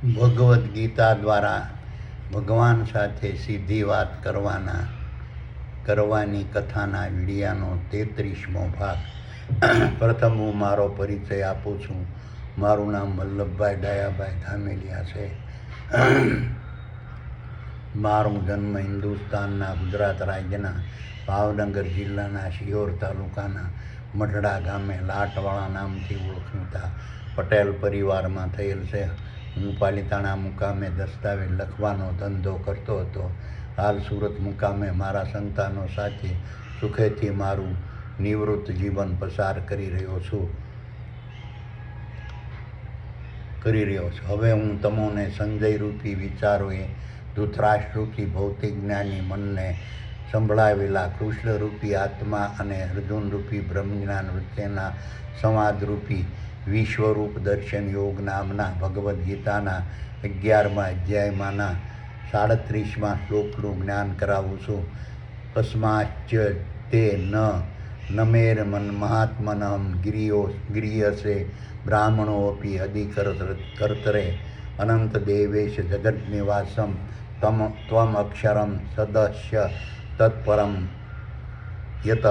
ભગવદ્ ગીતા દ્વારા ભગવાન સાથે સીધી વાત કરવાની કથાના વિડિયાનો 33મો ભાગ. પ્રથમ હું મારો પરિચય આપું છું. મારું નામ વલ્લભભાઈ ડાયાભાઈ ધામેલિયા છે. મારો જન્મ હિન્દુસ્તાનના ગુજરાત રાજ્યના ભાવનગર જિલ્લાના શિહોર તાલુકાના મઢડા ગામે લાટવાળા નામથી ઓળખાતા પટેલ પરિવારમાં થયેલ છે. હું પાલિતાણા મુકામે દસ્તાવેજ લખવાનો ધંધો કરતો હતો. હાલ સુરત મુકામે મારા સંતાનો સાથે સુખેથી મારું નિવૃત્ત જીવન પસાર કરી રહ્યો છું. હવે હું તમને સંજયરૂપી વિચારોએ ધૃતરાષ્ટ્રરૂપી ભૌતિક જ્ઞાની મનને સંભળાવેલા કૃષ્ણરૂપી આત્મા અને અર્જુનરૂપી બ્રહ્મજ્ઞાન વચ્ચેના સંવાદરૂપી વિશ્વરૂપ દર્શન યોગ નામના ભગવદ્ ગીતાના 11મા અધ્યાયમાંના 37મા શ્લોકનું જ્ઞાન કરાવું છું. કસ્માચ્ચ તે નમેર મહાત્મનઃ ગિરીયસે બ્રાહ્મણોપી અધિકર્તરે અનંત દેવેશ જગન્નિવાસમ ત્વમ અક્ષરમ સદસ્ય તત્પરમ યતઃ.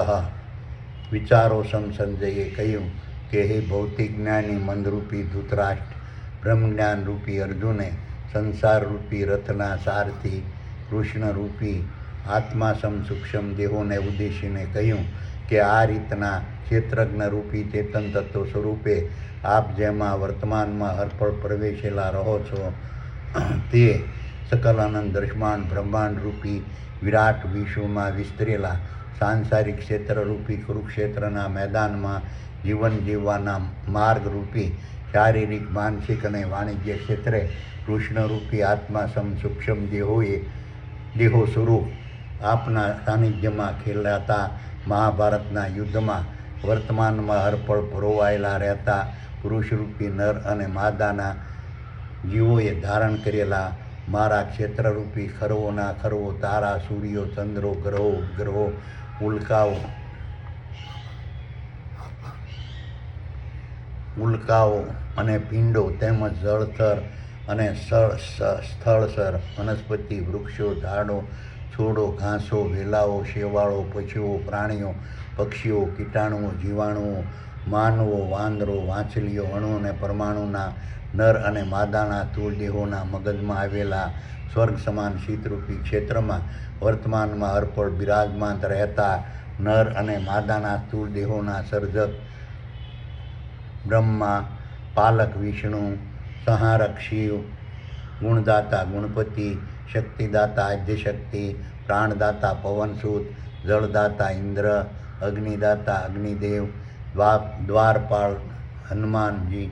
વિચારો સંજયે કહ્યું કે હે ભૌતિક જ્ઞાની મનરૂપી ધૃતરાષ્ટ્ર, બ્રહ્મજ્ઞાનરૂપી અર્જુને સંસારરૂપી રથના સારથી કૃષ્ણરૂપી આત્મા સૂક્ષ્મ દેહોને ઉદ્દેશીને કહ્યું કે આ રીતના ક્ષેત્રજ્ઞરૂપી ચેતન તત્વ સ્વરૂપે આપ જેમાં વર્તમાનમાં હરપળ પ્રવેશેલા રહો છો તે સકલ અનંત દર્શમાન બ્રહ્માંડરૂપી વિરાટ વિશ્વમાં વિસ્તરેલા સાંસારિક ક્ષેત્રરૂપી કુરુક્ષેત્રના મેદાનમાં જીવન જીવવાના માર્ગરૂપી શારીરિક, માનસિક અને વાણિજ્ય ક્ષેત્રે કૃષ્ણરૂપી આત્મા સૂક્ષ્મ દેહો સ્વરૂપ આપના સાનિધ્યમાં ખેલાતા મહાભારતના યુદ્ધમાં વર્તમાનમાં હરપળ પરોવાયેલા રહેતા પુરુષરૂપી નર અને માદાના જીવોએ ધારણ કરેલા મારા ક્ષેત્રરૂપી ખરવોના ખરવો તારા, સૂર્યો, ચંદ્રો, ગ્રહો, ઉલ્કાઓ અને પિંડો તેમજ જળચર અને સ્થળસર વનસ્પતિ, વૃક્ષો, ઝાડો, છોડો, ઘાસો, વેલાઓ, શેવાળો, પશુઓ, પ્રાણીઓ, પક્ષીઓ, કીટાણુઓ, જીવાણુઓ, માનવો, વાંદરો, વાંછલીઓ, અણુ અને પરમાણુના નર અને માદાના સ્થૂળ દેહોના મગજમાં આવેલા સ્વર્ગ સમાન શીતરૂપી ક્ષેત્રમાં વર્તમાનમાં હરપળ બિરાજમાન રહેતા નર અને માદાના સ્થૂળ દેહોના સર્જક બ્રહ્મા, પાલક વિષ્ણુ, સંહારક શિવ, ગુણદાતા ગણપતિ, શક્તિદાતા આદ્યશક્તિ, પ્રાણદાતા પવનસુત, જળદાતા ઇન્દ્ર, અગ્નિદાતા અગ્નિદેવ, દ્વારપાળ હનુમાનજી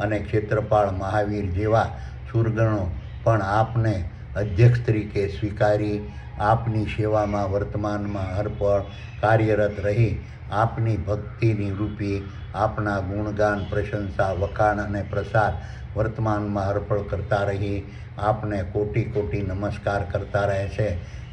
અને ક્ષેત્રપાળ મહાવીર જેવા સુરગણો પણ આપને અધ્યક્ષ તરીકે સ્વીકારી આપની સેવામાં વર્તમાનમાં હરપળ કાર્યરત રહી આપની ભક્તિની રૂપી આપના ગુણગાન, પ્રશંસા, વખાણ અને પ્રસાર વર્તમાનમાં હરપળ કરતા રહી આપને કોટી કોટી નમસ્કાર કરતા રહે છે.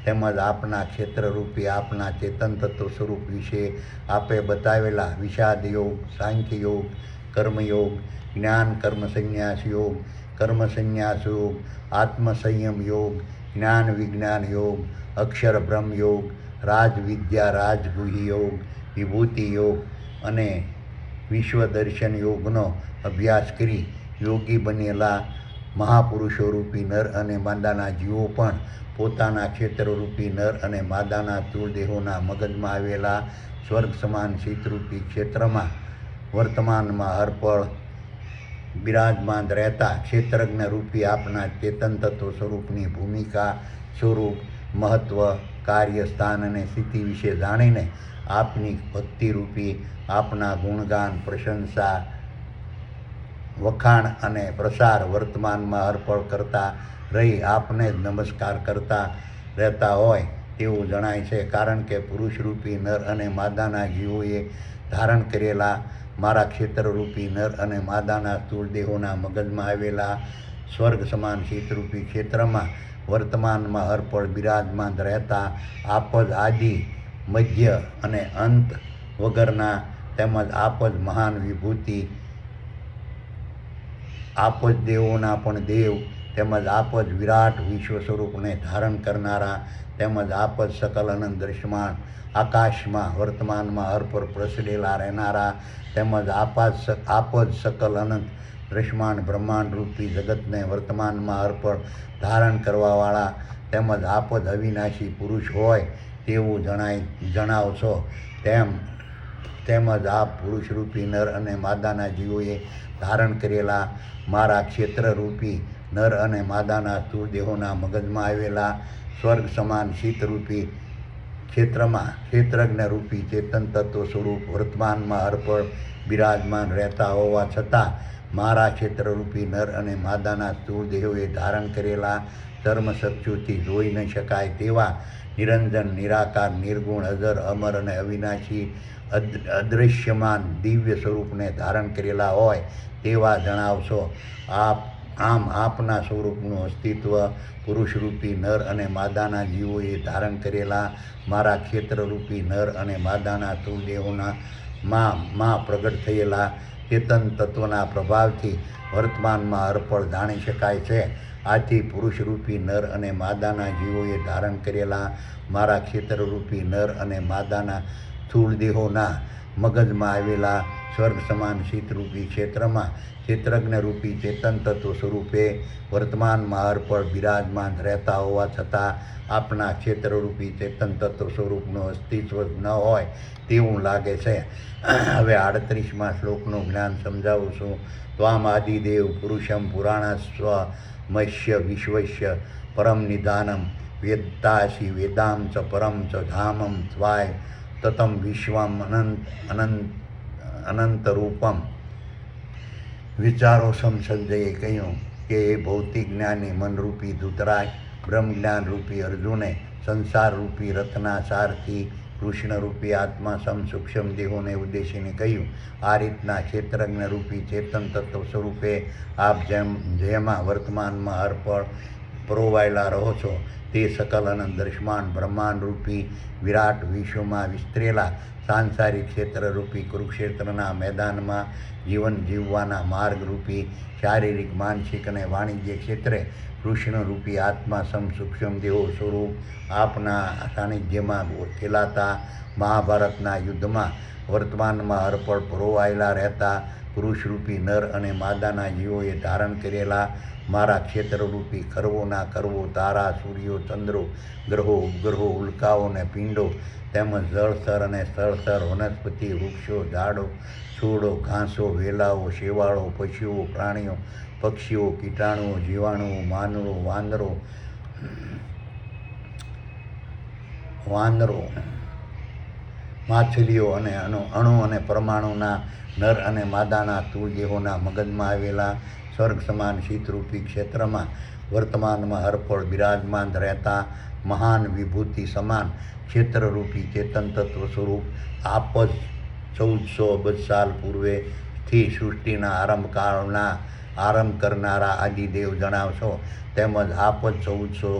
તેમજ આપના ક્ષેત્રરૂપી આપના ચેતન તત્વ સ્વરૂપ વિશે આપે બતાવેલા વિષાદ યોગ, સાંખ્ય યોગ, કર્મયોગ, જ્ઞાન કર્મ સંન્યાસ યોગ, કર્મ સંન્યાસ યોગ, આત્મસંયમ યોગ, જ્ઞાન વિજ્ઞાન યોગ, અક્ષર બ્રહ્મ યોગ, રાજવિદ્યા રાજગુહ્ય યોગ, વિભૂતિ યોગ અને વિશ્વદર્શન યોગનો અભ્યાસ કરી યોગી બનેલા મહાપુરુષોરૂપી નર અને માદાના જીવો પણ પોતાના ક્ષેત્રરૂપી નર અને માદાના સ્થૂળ દેહોના મગજમાં આવેલા સ્વર્ગ સમાન શીતરૂપી ક્ષેત્રમાં વર્તમાનમાં હરપળ બિરાજમાન રહેતા ક્ષેત્રજ્ઞ રૂપી આપના ચેતન તત્વ સ્વરૂપની ભૂમિકા, સ્વરૂપ, મહત્વ, કાર્ય, સ્થાન અને સ્થિતિ વિશે જાણીને આપની ભક્તિરૂપી આપના ગુણગાન, પ્રશંસા, વખાણ અને પ્રસાર વર્તમાનમાં હરપળ કરતા રહી આપને જ નમસ્કાર કરતા રહેતા હોય તેવું જણાય છે. કારણ કે પુરુષરૂપી નર અને માદાના જીવોએ ધારણ કરેલા મારા ક્ષેત્રરૂપી નર અને માદાના સ્થૂળ દેહોના મગજમાં આવેલા સ્વર્ગ સમાન શીતરૂપી ક્ષેત્રમાં વર્તમાનમાં હરપળ બિરાજમાન રહેતા આપ જ આદિ, મધ્ય અને અંત વગરના તેમજ આપ જ મહાન વિભૂતિ આપ જ દેવોના પણ દેવ, તેમજ આપ જ વિરાટ વિશ્વ સ્વરૂપને ધારણ કરનારા, તેમજ આપ જ સકલ અનંત દ્રશ્યમાન આકાશમાં વર્તમાનમાં હર પર પ્રસરેલા રહેનારા, તેમજ આપ જ સકલ અનંત દ્રશ્યમાન બ્રહ્માંડ રૂપી જગતને વર્તમાનમાં હર પર ધારણ કરવાવાળા, તેમજ આપ જ અવિનાશી પુરુષ હોય તેવું જણાવશો. તેમજ આપ પુરુષરૂપી નર અને માદાના જીવોએ ધારણ કરેલા મારા ક્ષેત્રરૂપી નર અને માદાના સ્થૂળ દેહોના મગજમાં આવેલા સ્વર્ગ સમાન શીતરૂપી ક્ષેત્રમાં ક્ષેત્રજ્ઞરૂપી ચેતન તત્વ સ્વરૂપ વર્તમાનમાં હરપળ બિરાજમાન રહેતા હોવા છતાં મારા ક્ષેત્રરૂપી નર અને માદાના સ્થૂળ દેહોએ ધારણ કરેલા ચર્મચક્ષુથી જોઈ ન શકાય તેવા નિરંજન નિરાકાર નિર્ગુણ અજર અમર અને અવિનાશી અદૃશ્યમાન દિવ્ય સ્વરૂપને ધારણ કરેલા હોય તેવા જણાવશો. આમ આપના સ્વરૂપનું અસ્તિત્વ પુરુષરૂપી નર અને માદાના જીવોએ ધારણ કરેલા મારા ક્ષેત્રરૂપી નર અને માદાના સ્થૂળ દેહોના માં પ્રગટ થયેલા ચેતન તત્વના પ્રભાવથી વર્તમાનમાં અર્પણ જાણી શકાય છે. આથી પુરુષરૂપી નર અને માદાના જીવોએ ધારણ કરેલા મારા ક્ષેત્રરૂપી નર અને માદાના સ્થૂળ દેહોના મગજમાં આવેલા સ્વર્ગ સમાન શીતરૂપી ક્ષેત્રમાં ક્ષેત્રજ્ઞરૂપી ચેતન તત્વ સ્વરૂપે વર્તમાનમાં અર્પણ બિરાજમાન રહેતા હોવા છતાં આપના ક્ષેત્રરૂપી ચેતન તત્વ સ્વરૂપનું અસ્તિત્વ ન હોય તેવું લાગે છે. હવે 38મા શ્લોકનું જ્ઞાન સમજાવું છું. ત્વામ આદિદેવ પુરુષમ પુરાણસ્વ મત્સ્ય વિશ્વસ્ય પરમ નિદાનમ વેત્તાસી વેદામ ચ પરમ ચ ધામમ ત્વાય તતમ વિશ્વમ અનંત રૂપમ. વિચારો સંજયે કહ્યું કે એ ભૌતિક જ્ઞાની મનરૂપી ધૃતરાજ બ્રહ્મ જ્ઞાનરૂપી અર્જુને સંસારરૂપી રત્નાસારથી કૃષ્ણરૂપી આત્મા સૂક્ષ્મ દેહોને ઉદ્દેશીને કહ્યું. આ રીતના ક્ષેત્રજ્ઞરૂપી ચેતન તત્વ સ્વરૂપે આપ જેમાં વર્તમાનમાં અર્પણ પરોવાયેલા રહો છો તે સકલ અનંત દ્રશ્યમાન બ્રહ્માંડરૂપી વિરાટ વિશ્વમાં વિસ્તરેલા સાંસારિક ક્ષેત્રરૂપી કુરુક્ષેત્રના મેદાનમાં જીવન જીવવાના માર્ગરૂપી શારીરિક માનસિક અને વાણિજ્ય ક્ષેત્રે કૃષ્ણરૂપી આત્મા સૂક્ષ્મ દેહો સ્વરૂપ આપના સાનિધ્યમાં ખેલાતા મહાભારતના યુદ્ધમાં વર્તમાનમાં અર્પણ પરોવાયેલા રહેતા પુરુષરૂપી નર અને માદાના જીવોએ ધારણ કરેલા મારા ક્ષેત્રરૂપી ખરવોના કરવો તારા સૂર્યો ચંદ્રો ગ્રહો ઉપગ્રહો ઉલ્કાઓ અને પિંડો તેમજ જળસ્તર અને સ્થળસ્તર વનસ્પતિ વૃક્ષો ઝાડો છોડો ઘાસો વેલાઓ શેવાળો પશુઓ પ્રાણીઓ પક્ષીઓ કીટાણુઓ જીવાણુઓ માનવો વાંદરો માછલીઓ અને અણુ અને પરમાણુના નર અને માદાના સ્થૂળ દેહોના મગજમાં આવેલા સ્વર્ગ સમાન શીતરૂપી ક્ષેત્રમાં વર્તમાનમાં હરપળ બિરાજમાન રહેતા મહાન વિભૂતિ સમાન ક્ષેત્રરૂપી ચેતન તત્વ સ્વરૂપ આપ જ 1400 અબજ સાલ પૂર્વેથી સૃષ્ટિના આરંભ કરનારા આદિદેવ જણાવશો. તેમજ આપ જ 1400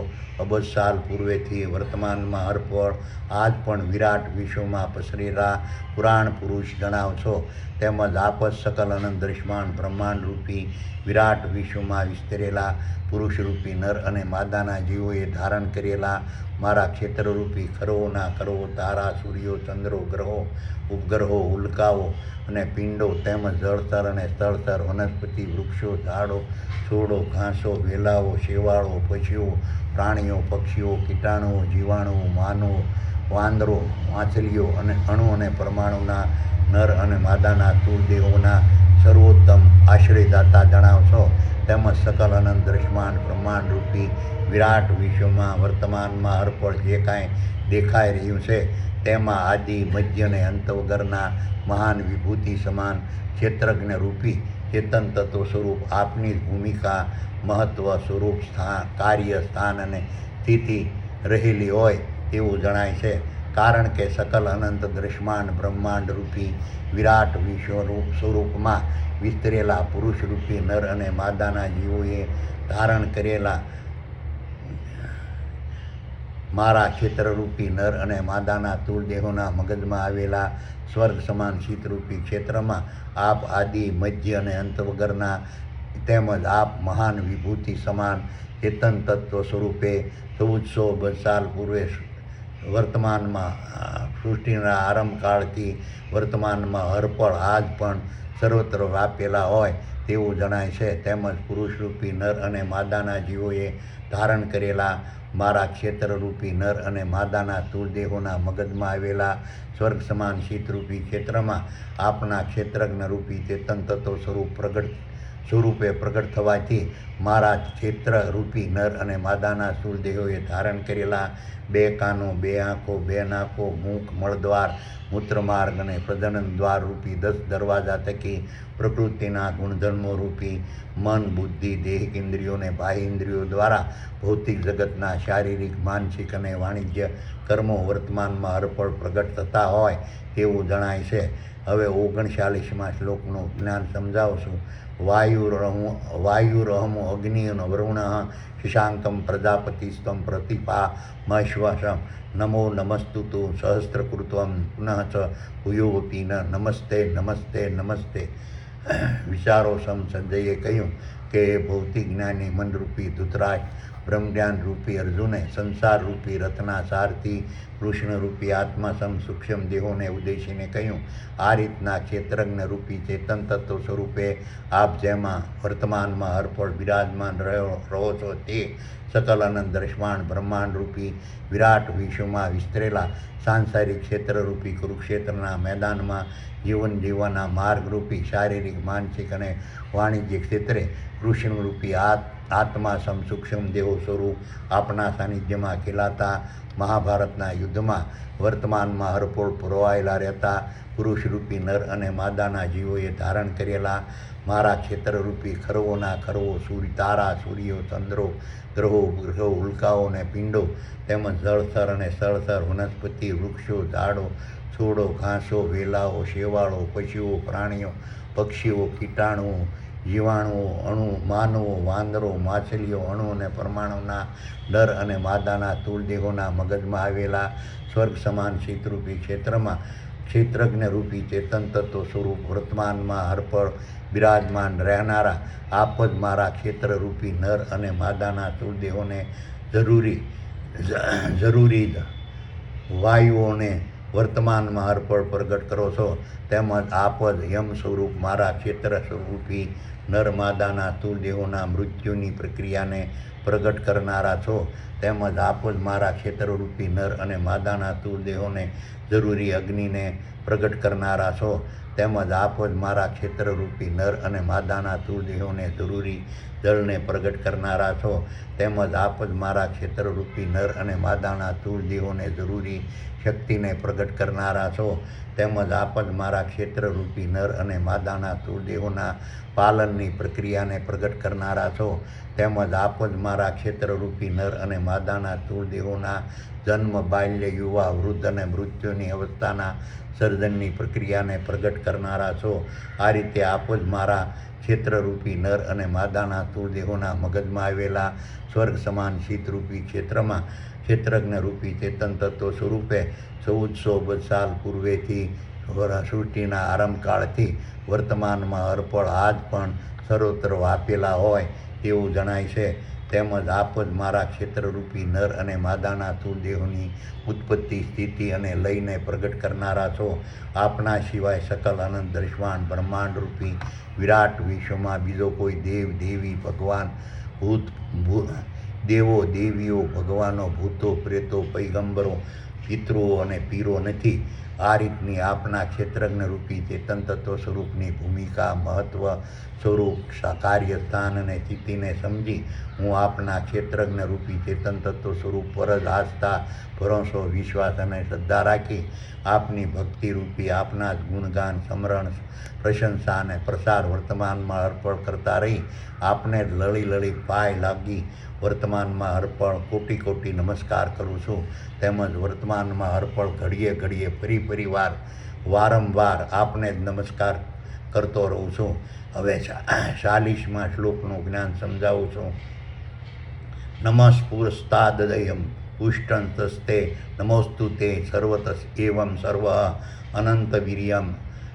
અબજ સાલ પૂર્વેથી વર્તમાનમાં હરપળ આજ પણ વિરાટ વિશ્વમાં પસરેલા પુરાણ પુરુષ જણાવશો. તેમજ આપ જ સકલ અનંત દ્રશ્યમાન બ્રહ્માંડરૂપી વિરાટ વિશ્વમાં વિસ્તરેલા પુરુષરૂપી નર અને માદાના જીવોએ ધારણ કરેલા મારા ક્ષેત્રરૂપી ખરવોના કરવો તારા સૂર્યો ચંદ્રો ગ્રહો ઉપગ્રહો ઉલ્કાઓ અને પિંડો તેમજ જળસ્તર અને સ્થળસ્તર વનસ્પતિ વૃક્ષો ઝાડો છોડો ઘાસો વેલાઓ શેવાળો પશુઓ પ્રાણીઓ પક્ષીઓ કીટાણુઓ જીવાણુઓ માનવો વાંદરો માછલીઓ અને અણુ અને પરમાણુના નર અને માદાના સ્થૂળ દેહોના સર્વોત્તમ આશ્રયદાતા જણાવશો. તેમજ સકલ અનંત દ્રશ્યમાન બ્રહ્માંડરૂપી વિરાટ વિશ્વમાં વર્તમાનમાં અર્પણ જે કાંઈ દેખાઈ રહ્યું છે તેમાં આદિ મધ્ય અને અંત વગરના મહાન વિભૂતિ સમાન ક્ષેત્રજ્ઞ રૂપી ચેતન તત્વ સ્વરૂપ આપની ભૂમિકા મહત્વ સ્વરૂપ કાર્ય સ્થાન અને સ્થિતિ રહેલી હોય તેવું જણાય છે. કારણ કે સકલ અનંત દ્રશ્યમાન બ્રહ્માંડરૂપી વિરાટ વિશ્વ સ્વરૂપમાં વિસ્તરેલા પુરુષરૂપી નર અને માદાના જીવોએ ધારણ કરેલા મારા ક્ષેત્રરૂપી નર અને માદાના સ્થૂળ દેહોના મગજમાં આવેલા સ્વર્ગ સમાન શીતરૂપી ક્ષેત્રમાં આપ આદિ મધ્ય અને અંત વગરના તેમજ આપ મહાન વિભૂતિ સમાન ચેતન તત્વ સ્વરૂપે 1400 સાલ પૂર્વે વર્તમાનમાં સૃષ્ટિના આરંભકાળથી વર્તમાનમાં હરપળ આજ પણ સર્વત્ર વ્યાપેલા હોય તેવું જણાય છે. તેમજ પુરુષરૂપી નર અને માદાના જીવોએ ધારણ કરેલા મારા ક્ષેત્રરૂપી નર અને માદાના સ્થૂળદેહોના મગજમાં આવેલા સ્વર્ગ સમાન શીતરૂપી ક્ષેત્રમાં આપના ક્ષેત્રજ્ઞરૂપી ચેતન તત્વ સ્વરૂપે પ્રગટ થવાથી મારા ક્ષેત્રરૂપી નર અને માદાના સ્થૂળદેહોએ ધારણ કરેલા 2 કાનો, 2 આંખો, 2 નાકો, મુખ, મળદ્વાર, મૂત્રમાર્ગ અને પ્રજનન દ્વાર રૂપી 10 દરવાજા થકી પ્રકૃતિના ગુણધર્મો રૂપી મન, બુદ્ધિ, દેહ ઇન્દ્રિયોને બાહ્ય ઇન્દ્રિયો દ્વારા ભૌતિક જગતના શારીરિક, માનસિક અને વાણિજ્ય કર્મો વર્તમાનમાં હરપળ પ્રગટ થતા હોય તેવું જણાય છે. હવે 39મા શ્લોકનું જ્ઞાન સમજાવશું. વાયુરહમ અગ્નિ વરુણ શશાંકમ પ્રજાપતિસ્ત્વમ પ્રતિપામશ્વસમ નમો નમસ્તુતુ સહસ્રકૃત્વમ પુનઃ ચ ભૂયોપી નમસ્તે નમસ્તે નમસ્તે. વિચારો સંજયે કહ્યું કે ભૌતિક જ્ઞાની મનરૂપી ધૃતરાષ્ટ્ર બ્રહ્મજ્ઞાન રૂપી અર્જુને સંસારરૂપી રથના સારથી કૃષ્ણરૂપી આત્મા સૂક્ષ્મ દેહોને ઉદ્દેશીને કહ્યું, આ રીતના ક્ષેત્રજ્ઞ રૂપી ચેતન તત્વ સ્વરૂપે આપ જેમાં વર્તમાનમાં હરપળ બિરાજમાન રહો છો તે સકલ અનંત દ્રશ્યમાન બ્રહ્માંડ રૂપી વિરાટ વિશ્વમાં વિસ્તરેલા સાંસારિક ક્ષેત્રરૂપી કુરુક્ષેત્રના મેદાનમાં જીવન જીવવાના માર્ગરૂપી શારીરિક, માનસિક અને વાણિજ્ય ક્ષેત્રે કૃષ્ણરૂપી આત્મા સૂક્ષ્મ દેહો સ્વરૂપ આપના સાનિધ્યમાં ખેલાતા મહાભારતના યુદ્ધમાં વર્તમાનમાં હરપોળ પુરવાયેલા રહેતા પુરુષરૂપી નર અને માદાના જીવોએ ધારણ કરેલા મારા ક્ષેત્રરૂપી ખરવોના ખરવો તારા, સૂર્યો, ચંદ્રો, ગ્રહો, ઉલ્કાઓ અને પિંડો તેમજ જળચર અને સ્થળચર, વનસ્પતિ, વૃક્ષો, ઝાડો, છોડો, ઘાસો, વેલાઓ, શેવાળો, પશુઓ, પ્રાણીઓ, પક્ષીઓ, કીટાણુઓ, જીવાણુઓ, અણુ, માનવો, વાંદરો, માછલીઓ, અણુ અને પરમાણુના નર અને માદાના સ્થૂળદેહોના મગજમાં આવેલા સ્વર્ગ સમાન શીતરૂપી ક્ષેત્રમાં ક્ષેત્રજ્ઞરૂપી ચેતન તત્વ સ્વરૂપ વર્તમાનમાં હરપળ બિરાજમાન રહેનારા આપ જ મારા ક્ષેત્રરૂપી નર અને માદાના સ્થૂળદેહોને જરૂરી વાયુઓને વર્તમાનમાં હરપળ પ્રગટ કરો છો. તેમજ આપ જ યમ સ્વરૂપ મારા ક્ષેત્ર સ્વરૂપી નર માદાના સ્થૂળદેહોના મૃત્યુની પ્રક્રિયાને પ્રગટ કરનારા છો. તેમજ આપ જ મારા ક્ષેત્રરૂપી નર અને માદાના સ્થૂળદેહોને જરૂરી અગ્નિને પ્રગટ કરનારા છો. તેમજ આપ જ મારા ક્ષેત્રરૂપી નર અને માદાના સ્થૂળદેહોને જરૂરી જળને પ્રગટ કરનારા છો. તેમજ આપ જ મારા ક્ષેત્રરૂપી નર અને માદાના સ્થૂળદેહોને જરૂરી શક્તિને પ્રગટ કરનારા છો. તેમજ આપ જ મારા ક્ષેત્રરૂપી નર અને માદાના સ્થૂળદેહોના પાલનની પ્રક્રિયાને પ્રગટ કરનારા છો. તેમજ આપ જ મારા ક્ષેત્રરૂપી નર અને માદાના સ્થૂળદેહોના જન્મ, બાલ્ય, યુવા, વૃદ્ધ અને મૃત્યુની અવસ્થાના સર્જનની પ્રક્રિયાને પ્રગટ કરનારા છો. આ રીતે આપ જ મારા ક્ષેત્રરૂપી નર અને માદાના સ્થૂળદેહોના મગજમાં આવેલા સ્વર્ગ સમાન શીતરૂપી ક્ષેત્રમાં ક્ષેત્રજ્ઞરૂપી ચેતન તત્વ સ્વરૂપે 1400 સાલ પૂર્વેથી સૃષ્ટિના આરંભકાળથી વર્તમાનમાં હરપળ આજ પણ સર્વત્ર વ્યાપેલા હોય તેવું જણાય છે. તેમજ આપ જ મારા ક્ષેત્રરૂપી નર અને માદાના સ્થૂળદેહોની ઉત્પત્તિ, સ્થિતિ અને લયને પ્રગટ કરનારા છો. આપના સિવાય સકલ અનંત દ્રશ્યમાન બ્રહ્માંડરૂપી વિરાટ વિશ્વમાં બીજો કોઈ દેવ, દેવી, ભગવાન, દેવો, દેવીઓ, ભગવાનો, ભૂતો, પ્રેતો, પૈગંબરો, પિતૃઓ અને પીરો નથી. આ રીતની આપના ક્ષેત્રજ્ઞરૂપી ચેતન તત્વ સ્વરૂપની ભૂમિકા, મહત્વ, સ્વરૂપ, કાર્ય, સ્થાન અને સ્થિતિને સમજી હું આપના ક્ષેત્રજ્ઞરૂપી ચેતન તત્વ સ્વરૂપ પર જ આસ્થા, ભરોસો, વિશ્વાસ અને શ્રદ્ધા રાખી આપની ભક્તિરૂપી આપના જ ગુણગાન, સ્મરણ, પ્રશંસા અને પ્રસાર વર્તમાનમાં અર્પણ કરતા રહી આપને લળી પાય લાગી વર્તમાનમાં હરપળ કોટી નમસ્કાર કરું છું. તેમજ વર્તમાનમાં હરપળ ઘડીએ ફરીવાર વારંવાર આપને જ નમસ્કાર કરતો રહું છું. હવે 40મા શ્લોકનું જ્ઞાન સમજાવું છું. નમસ્પુરસ્તાદયમ પુષ્ટં તસ્તે નમોસ્તુ તે સર્વતસ એવં સર્વ અનંત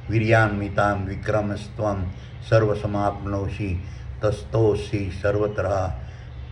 વીર્યાન્વિતાં વિક્રમસ્ત્વં સર્વસમાપ્નોષિ તસ્તોસી સર્વત્ર.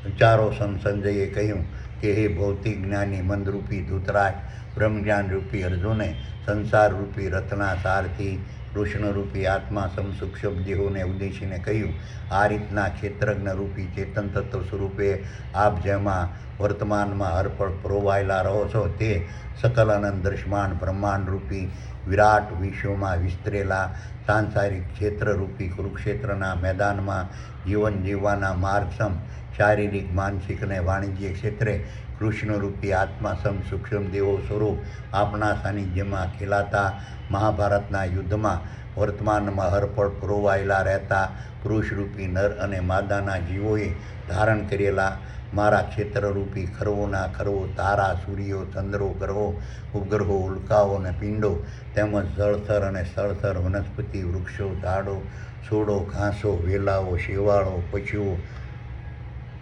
વિચારો સંજયે કહ્યું કે હે ભૌતિક જ્ઞાની મંદરૂપી ધૃતરાષ્ટ્ર, બ્રહ્મજ્ઞાન રૂપી અર્જુને સંસાર રૂપી રથના સારથી કૃષ્ણરૂપી આત્મા સૂક્ષ્મ દેહોને ઉદ્દેશીને કહ્યું, આ રીતના ક્ષેત્રજ્ઞ રૂપી ચેતન તત્વ સ્વરૂપે આપ જેમાં વર્તમાનમાં હરપળ પરોવાયેલા રહો છો તે સકલ અનંત દૃશ્યમાન બ્રહ્માંડ રૂપી વિરાટ વિશ્વમાં વિસ્તરેલા સાંસારિક ક્ષેત્રરૂપી કુરુક્ષેત્રના મેદાનમાં જીવન જીવવાના માર્ગસમ શારીરિક માનસિક અને વાણિજ્ય ક્ષેત્રે કૃષ્ણરૂપી આત્મા સૂક્ષ્મ દેહો સ્વરૂપ આપણા સાનિધ્યમાં ખેલાતા મહાભારતના યુદ્ધમાં વર્તમાનમાં હરપળ પરોવાયેલા રહેતા પુરુષરૂપી નર અને માદાના જીવોએ ધારણ કરેલા મારા ક્ષેત્રરૂપી ખરવોના ખરવો તારા, સૂર્યો, ચંદ્રો, ગ્રહો, ઉપગ્રહો, ઉલ્કાઓ અને પિંડો તેમજ જળથર અને સ્થળથર વનસ્પતિ, વૃક્ષો, ઝાડો, છોડો, ઘાસો, વેલાઓ, શેવાળો,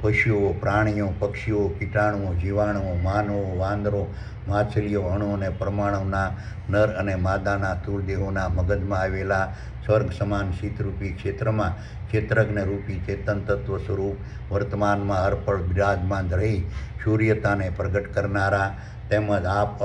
પશુઓ, પ્રાણીઓ, પક્ષીઓ, કીટાણુઓ, જીવાણુઓ, માનવો, વાંદરો, માછલીઓ, અણુ અને પરમાણુના નર અને માદાના સ્થૂળદેહોના મગજમાં આવેલા સ્વર્ગ સમાન શીતરૂપી ક્ષેત્રમાં ક્ષેત્રજ્ઞ રૂપી ચેતન તત્વ સ્વરૂપ વર્તમાનમાં હરપળ બિરાજમાન રહી સૂર્યતાને પ્રગટ કરનારા તેમજ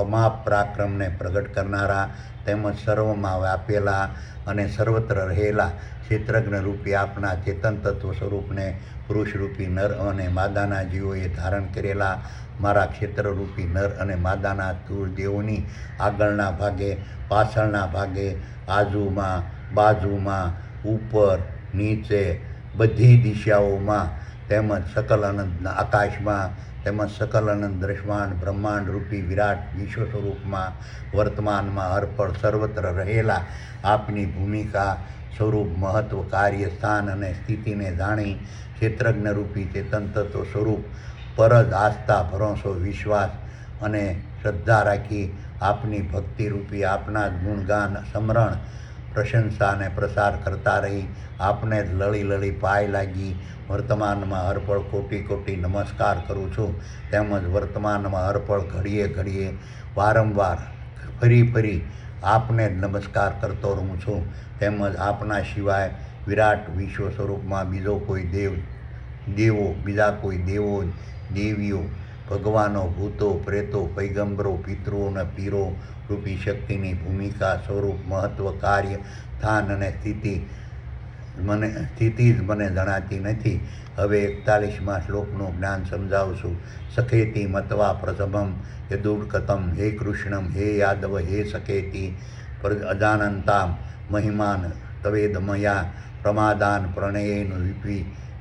અમાપ પરાક્રમને પ્રગટ કરનારા તેમજ સર્વમાં વ્યાપેલા અને સર્વત્ર રહેલા ક્ષેત્રજ્ઞ રૂપી આપના ચેતન તત્વ સ્વરૂપને પુરુષરૂપી નર અને માદાના જીવોએ ધારણ કરેલા મારા ક્ષેત્રરૂપી નર અને માદાના સ્થૂળ દેહોની આગળના ભાગે, પાછળના ભાગે, આજુમાં, બાજુમાં, ઉપર, નીચે, બધી દિશાઓમાં તેમજ સકલ અનંત આકાશમાં તેમજ સકલ અનંત દ્રશ્યમાન બ્રહ્માંડ રૂપી વિરાટ વિશ્વ સ્વરૂપમાં વર્તમાનમાં હરપળ સર્વત્ર રહેલા આપની ભૂમિકા, સ્વરૂપ, મહત્વ, કાર્ય, સ્થાન અને સ્થિતિને જાણી ક્ષેત્રજ્ઞ રૂપી ચેતન તત્વ સ્વરૂપ પર જ આસ્થા, ભરોસો, વિશ્વાસ અને શ્રદ્ધા રાખી આપની ભક્તિરૂપી આપના જ ગુણગાન, સ્મરણ, પ્રશંસા અને પ્રસાર કરતા રહી આપને જ લળી પાય લાગી વર્તમાનમાં હરપળ કોટી કોટી નમસ્કાર કરું છું. તેમજ વર્તમાનમાં હરપળ ઘડીએ વારંવાર ફરી આપને જ નમસ્કાર કરતો રહું છું. તેમજ આપના સિવાય વિરાટ વિશ્વ સ્વરૂપમાં બીજા કોઈ દેવો, દેવીઓ, ભગવાનો, ભૂતો, પ્રેતો, પૈગંબરો, પિતૃઓ અને પીરો રૂપી શક્તિની ભૂમિકા, સ્વરૂપ, મહત્વ, કાર્ય, સ્થાન અને સ્થિતિ જ મને જણાતી નથી. હવે 41મા શ્લોકનું જ્ઞાન સમજાવશું. સખેતી મત્વા પ્રથમમ યદુર્કતમ હે કૃષ્ણમ હે યાદવ હે સખેતી અજાનંતામ મહિમાન તવેદમયા પ્રમાદાન પ્રણયેન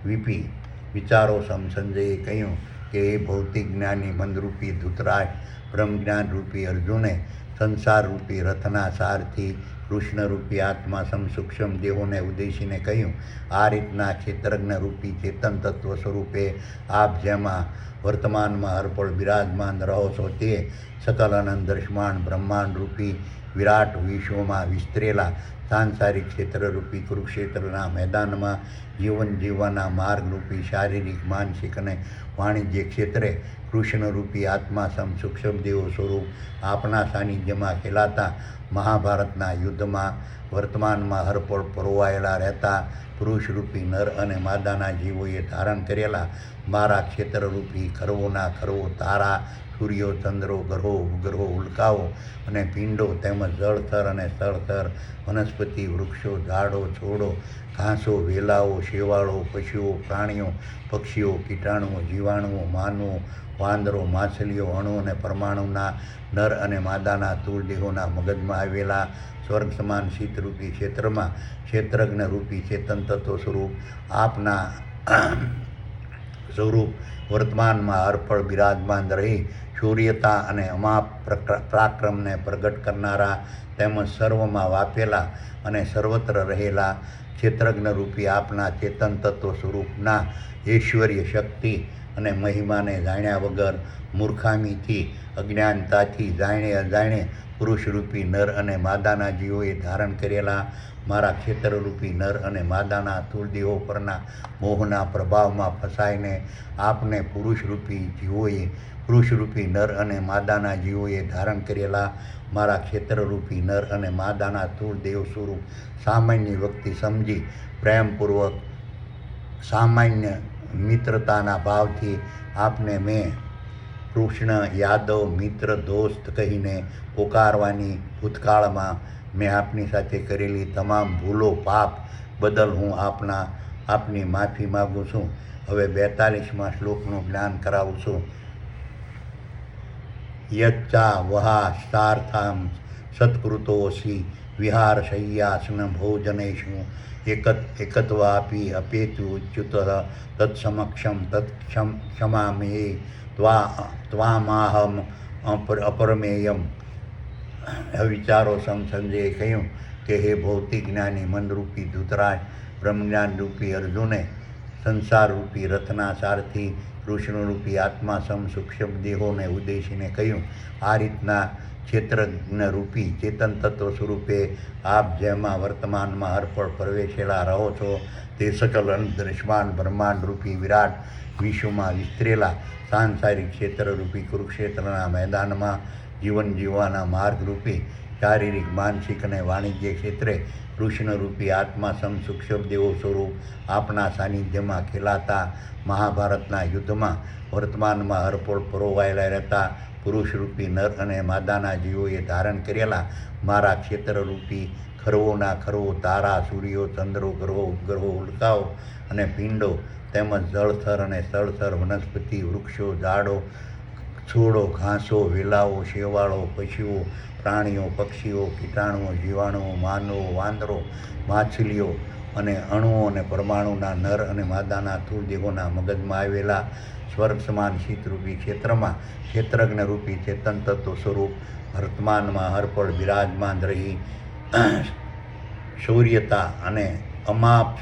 વિપી. વિચારો સંજયે કહ્યું કે એ ભૌતિક જ્ઞાની મંદરૂપી ધૃતરાષ્ટ્ર, બ્રહ્મજ્ઞાન રૂપી અર્જુને સંસાર રૂપી રથના સારથી કૃષ્ણરૂપી આત્મા સૂક્ષ્મ દેહોને ઉદ્દેશીને કહ્યું, આ રીતના ક્ષેત્રજ્ઞ રૂપી ચેતન તત્વ સ્વરૂપે આપ જેમાં વર્તમાનમાં હરપળ બિરાજમાન રહો છો તે સકલ અનંત દૃશ્યમાન બ્રહ્માંડ રૂપી વિરાટ વિશ્વમાં વિસ્તરેલા સાંસારિક ક્ષેત્રરૂપી કુરુક્ષેત્રના મેદાનમાં જીવન જીવવાના માર્ગરૂપી શારીરિક, માનસિક અને વાણિજ્ય ક્ષેત્રે કૃષ્ણરૂપી આત્મા સૂક્ષ્મ દેવો સ્વરૂપ આપના સાનિધ્યમાં ખેલાતા મહાભારતના યુદ્ધમાં વર્તમાનમાં હરપળ પરોવાયેલા રહેતા પુરુષરૂપી નર અને માદાના જીવોએ ધારણ કરેલા મારા ક્ષેત્રરૂપી ખરવોના ખરવો તારા, સૂર્યો, ચંદ્રો, ગ્રહો, ઉપગ્રહો, ઉલ્કાઓ અને પિંડો તેમજ જળથર અને સ્થળથર વનસ્પતિ, વૃક્ષો, ઝાડો, છોડો, ઘાસો, વેલાઓ, શેવાળો, પશુઓ, પ્રાણીઓ, પક્ષીઓ, કીટાણુઓ, જીવાણુઓ, માનવો, વાંદરો, માછલીઓ, અણુ અને પરમાણુના નર અને માદાના સ્થૂળદેહોના મગજમાં આવેલા સ્વર્ગ સમાન શીતરૂપી ક્ષેત્રમાં ક્ષેત્રજ્ઞ રૂપી ચેતન તત્વ સ્વરૂપ આપના સ્વરૂપ વર્તમાનમાં હરપળ બિરાજમાન રહી શૌર્યતા અને અમાપ પરાક્રમને પ્રગટ કરનારા તેમજ સર્વમાં વાપેલા અને સર્વત્ર રહેલા ક્ષેત્રજ્ઞ રૂપી આપના ચેતન તત્વ સ્વરૂપના ઐશ્વર્ય, શક્તિ અને મહિમાને જાણ્યા વગર મૂર્ખામીથી, અજ્ઞાનતાથી જાણે અજાણે પુરુષરૂપી નર અને માદાના જીવોએ ધારણ કરેલા મારા ક્ષેત્રરૂપી નર અને માદાના સ્થૂળદેહો પરના મોહના પ્રભાવમાં ફસાઈને આપને પુરુષરૂપી નર અને માદાના જીવોએ ધારણ કરેલા મારા ક્ષેત્રરૂપી નર અને માદાના સ્થૂળદેહ સ્વરૂપ સામાન્ય વ્યક્તિ સમજી પ્રેમપૂર્વક સામાન્ય મિત્રતાના ભાવથી આપને મેં કૃષ્ણ યાદવ મિત્ર દોસ્ત કહીને પોકારવાની ભૂતકાળમાં મેં આપની સાથે કરેલી તમામ ભૂલો પાપ બદલ હું આપની માફી માગું છું. હવે 42મા શ્લોકનું જ્ઞાન કરાવું છું. યચ્ચા વહા સાર્થામ સત્કૃતોસી વિહારશય્યાસન ભોજનેષુ એકત્વાપી અપેતુ ઉચ્યુત તત્સમક્ષમ તત્ક્ષમામે ત્વામાહમ અપરમેયમ. વિચારો સંજયે કહ્યું કે હે ભૌતિક જ્ઞાની મનરૂપી ધૃતરાજ, બ્રહ્મજ્ઞાનરૂપી અર્જુને સંસારરૂપી રથના સારથી કૃષ્ણરૂપી આત્મા સૂક્ષ્મ દેહોને ઉદ્દેશીને કહ્યું, આ રીતના ક્ષેત્રજ્ઞરૂપી ચેતન તત્વ સ્વરૂપે આપ જેમાં વર્તમાનમાં હરપળ પ્રવેશેલા રહો છો તે સકલ અંતરિક્ષમાન બ્રહ્માંડરૂપી વિરાટ વિશ્વમાં વિસ્તરેલા સાંસારિક ક્ષેત્રરૂપી કુરુક્ષેત્રના મેદાનમાં જીવન જીવવાના માર્ગરૂપી શારીરિક માનસિક અને વાણિજ્ય ક્ષેત્રે કૃષ્ણરૂપી આત્મા સૂક્ષ્મ દેવો સ્વરૂપ આપના સાનિધ્યમાં ખેલાતા મહાભારતના યુદ્ધમાં વર્તમાનમાં હરપળ પરોવાયેલા રહેતા પુરુષરૂપી નર અને માદાના જીવોએ ધારણ કરેલા મારા ક્ષેત્રરૂપી ખરવોના ખરવો તારા, સૂર્યો, ચંદ્રો, ગ્રહો, ઉપગ્રહો, ઉલ્કાઓ અને પિંડો તેમજ જળથર અને સ્થળથર વનસ્પતિ, વૃક્ષો, ઝાડો, છોડો, ઘાસો, વેલાઓ, શેવાળો, પશુઓ, પ્રાણીઓ, પક્ષીઓ, કીટાણુઓ, જીવાણુઓ, માનવો, વાંદરો, માછલીઓ અને અણુઓ અને પરમાણુના નર અને માદાના સ્થૂળ દેહોના મગજમાં આવેલા સ્વર્ગ સમાન શીતરૂપી ક્ષેત્રમાં ક્ષેત્રજ્ઞરૂપી ચેતન તત્વ સ્વરૂપ વર્તમાનમાં હરપળ બિરાજમાન રહી શૌર્યતા અને અમાપ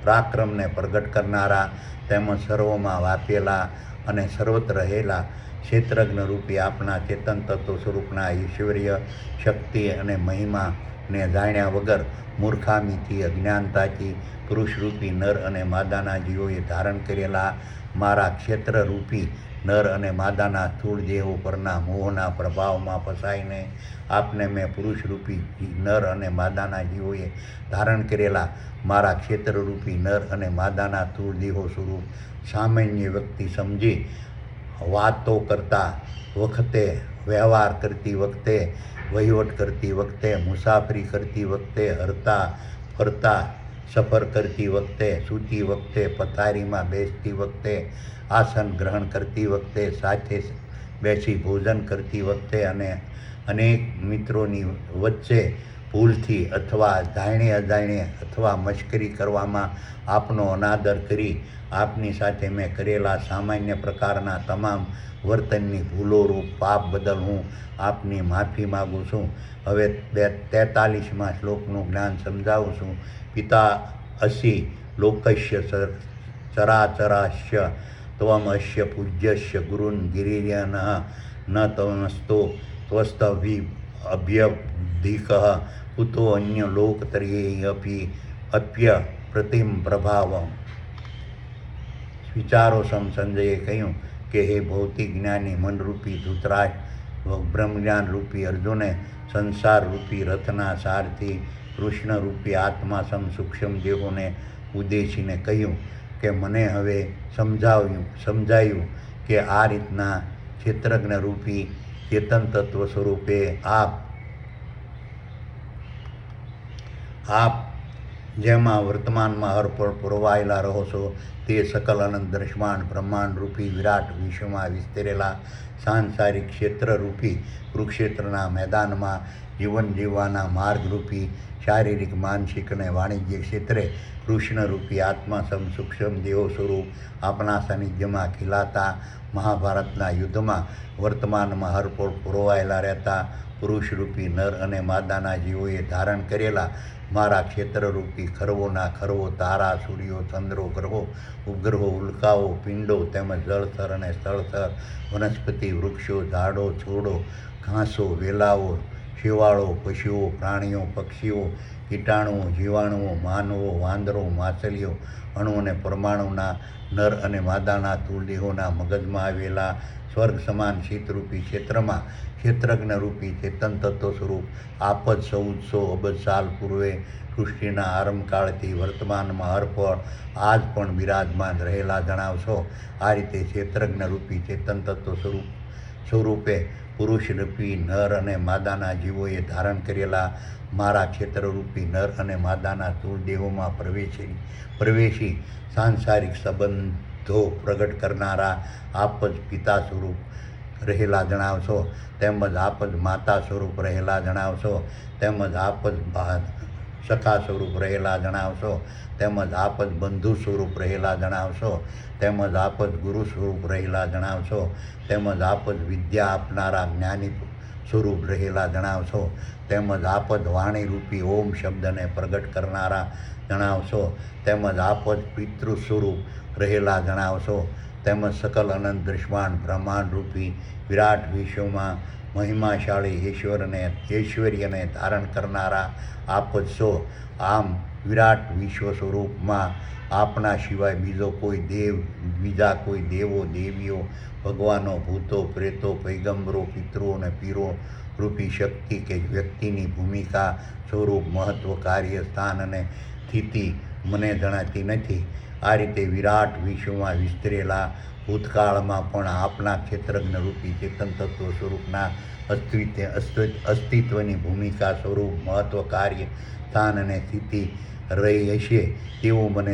પરાક્રમને પ્રગટ કરનારા તેમજ સર્વમાં વ્યાપેલા અને સર્વત્ર રહેલા ક્ષેત્રજ્ઞરૂપી આપના ચેતન તત્વ સ્વરૂપના ઐશ્વર્ય, શક્તિ અને મહિમાને જાણ્યા વગર મૂર્ખામીથી અજ્ઞાનતાથી પુરુષરૂપી નર અને માદાના જીવોએ ધારણ કરેલા મારા ક્ષેત્રરૂપી નર અને માદાના સ્થૂળ દેહો પરના મોહના પ્રભાવમાં ફસાઈને આપને મેં પુરુષરૂપી નર અને માદાના જીવોએ ધારણ કરેલા મારા ક્ષેત્રરૂપી નર અને માદાના સ્થૂળ દેહો સ્વરૂપ સામાન્ય વ્યક્તિ સમજી વાતો કરતા વખતે, વ્યવહાર કરતી વખતે, વહીવટ કરતી વખતે, મુસાફરી કરતી વખતે, હરતા ફરતા સફર કરતી વખતે, સૂતી વખતે, પથારીમાં બેસતી વખતે, આસન ગ્રહણ કરતી વખતે, સાથે બેસી ભોજન કરતી વખતે અને અનેક મિત્રોની વચ્ચે ભૂલથી અથવા જાણે અજાણે અથવા મશ્કરી કરવામાં આપનો અનાદર કરી આપની સાથે મેં કરેલા સામાન્ય પ્રકારના તમામ વર્તનની ભૂલોરૂપ પાપ બદલ હું આપની માફી માગું છું. હવે 43મા શ્લોકનું જ્ઞાન સમજાવું છું. પિતા અસી લોકસ્ય ચરાચરાસ્ય ત્વમ અસ્ય પૂજ્યસ્ય ગુરુન ગિરિર્યનઃ ન તમસ્તો ત્વસ્તભ્યધિકઃ કુતો અન્ય લોકતર્યેऽપી અપ્ય પ્રતિમ પ્રભાવમ. વિચારો સંજયે કહ્યું કે હે ભૌતિક જ્ઞાની મનરૂપી ધૃતરાજ, બ્રહ્મજ્ઞાનરૂપી અર્જુને સંસારરૂપી રથના સારથી કૃષ્ણરૂપી આત્મા સૂક્ષ્મ દેહોને ઉદ્દેશીને કહ્યું કે મને હવે સમજાયું કે આ રીતના ક્ષેત્રજ્ઞરૂપી ચેતન તત્વ સ્વરૂપે આપ જેમાં વર્તમાનમાં હરપળ પુરવાયેલા રહો છો તે સકલ અનંત દ્રશ્યમાન બ્રહ્માંડરૂપી વિરાટ વિશ્વમાં વિસ્તરેલા સાંસારિક ક્ષેત્રરૂપી કુરુક્ષેત્રના મેદાનમાં જીવન જીવવાના માર્ગરૂપી શારીરિક માનસિક અને વાણિજ્ય ક્ષેત્રે કૃષ્ણરૂપી આત્મા સૂક્ષ્મ દેહો સ્વરૂપ આપણા સાનિધ્યમાં ખીલાતા મહાભારતના યુદ્ધમાં વર્તમાનમાં હરપળ પુરવાયેલા રહેતા પુરુષરૂપી નર અને માદાના જીવોએ ધારણ કરેલા મારા ક્ષેત્રરૂપી ખરવોના ખરવો તારા, સૂર્યો, ચંદ્રો, ગ્રહો, ઉપગ્રહો, ઉલ્કાઓ, પિંડો તેમજ જળથર અને સ્થળથર વનસ્પતિ, વૃક્ષો, ઝાડો, છોડો, ઘાસો, વેલાઓ, શેવાળો, પશુઓ, પ્રાણીઓ, પક્ષીઓ, કીટાણુઓ, જીવાણુઓ, માનવો, વાંદરો, માછલીઓ, અણુ અને પરમાણુના નર અને માદાના તૂળદેહોના મગજમાં આવેલા સ્વર્ગ સમાન શીતરૂપી ક્ષેત્રમાં ક્ષેત્રજ્ઞરૂપી ચેતન તત્વ સ્વરૂપ આપ જ 1400 અબજ સાલ પૂર્વે સૃષ્ટિના આરંભકાળથી વર્તમાનમાં હરપળ આજ પણ બિરાજમાન રહેલા જણાવશો. આ રીતે ક્ષેત્રજ્ઞરૂપી ચેતન તત્વ સ્વરૂપે પુરુષરૂપી નર અને માદાના જીવોએ ધારણ કરેલા મારા ક્ષેત્રરૂપી નર અને માદાના તૂળદેહોમાં પ્રવેશી સાંસારિક સંબંધો પ્રગટ કરનારા આપ જ પિતા સ્વરૂપ રહેલા જણાવશો, તેમજ આપ જ માતા સ્વરૂપ રહેલા જણાવશો, તેમજ આપ જ સખા સ્વરૂપ રહેલા જણાવશો, તેમજ આપ જ બંધુ સ્વરૂપ રહેલા જણાવશો, તેમજ આપ જ ગુરુ સ્વરૂપ રહેલા જણાવશો, તેમજ આપ જ વિદ્યા આપનારા જ્ઞાની સ્વરૂપ રહેલા જણાવશો, તેમજ આપ જ વાણીરૂપી ઓમ શબ્દને પ્રગટ કરનારા જણાવશો, તેમજ આપ જ પિતૃ સ્વરૂપ રહેલા જણાવશો, તેમજ સકલ અનંત દૃશ્યમાન બ્રહ્માંડરૂપી વિરાટ વિશ્વમાં મહિમાશાળી ઐશ્વર્યને ધારણ કરનારા આપ જ છો. આમ વિરાટ વિશ્વ સ્વરૂપમાં આપના સિવાય બીજા કોઈ દેવો, દેવીઓ, ભગવાનો, ભૂતો, પ્રેતો, પૈગંબરો, પિતૃઓ અને પીરો રૂપી શક્તિ કે વ્યક્તિની ભૂમિકા, સ્વરૂપ, મહત્વ, કાર્ય, સ્થાન અને સ્થિતિ મને જણાતી નથી. આ રીતે વિરાટ વિશ્વમાં વિસ્તરેલા ભૂતકાળમાં પણ આપના ક્ષેત્રજ્ઞરૂપી ચેતન તત્વ સ્વરૂપના અસ્તિત્વની ભૂમિકા, સ્વરૂપ, મહત્વ, કાર્ય, સ્થાન અને સ્થિતિ રહી હશે તેવું મને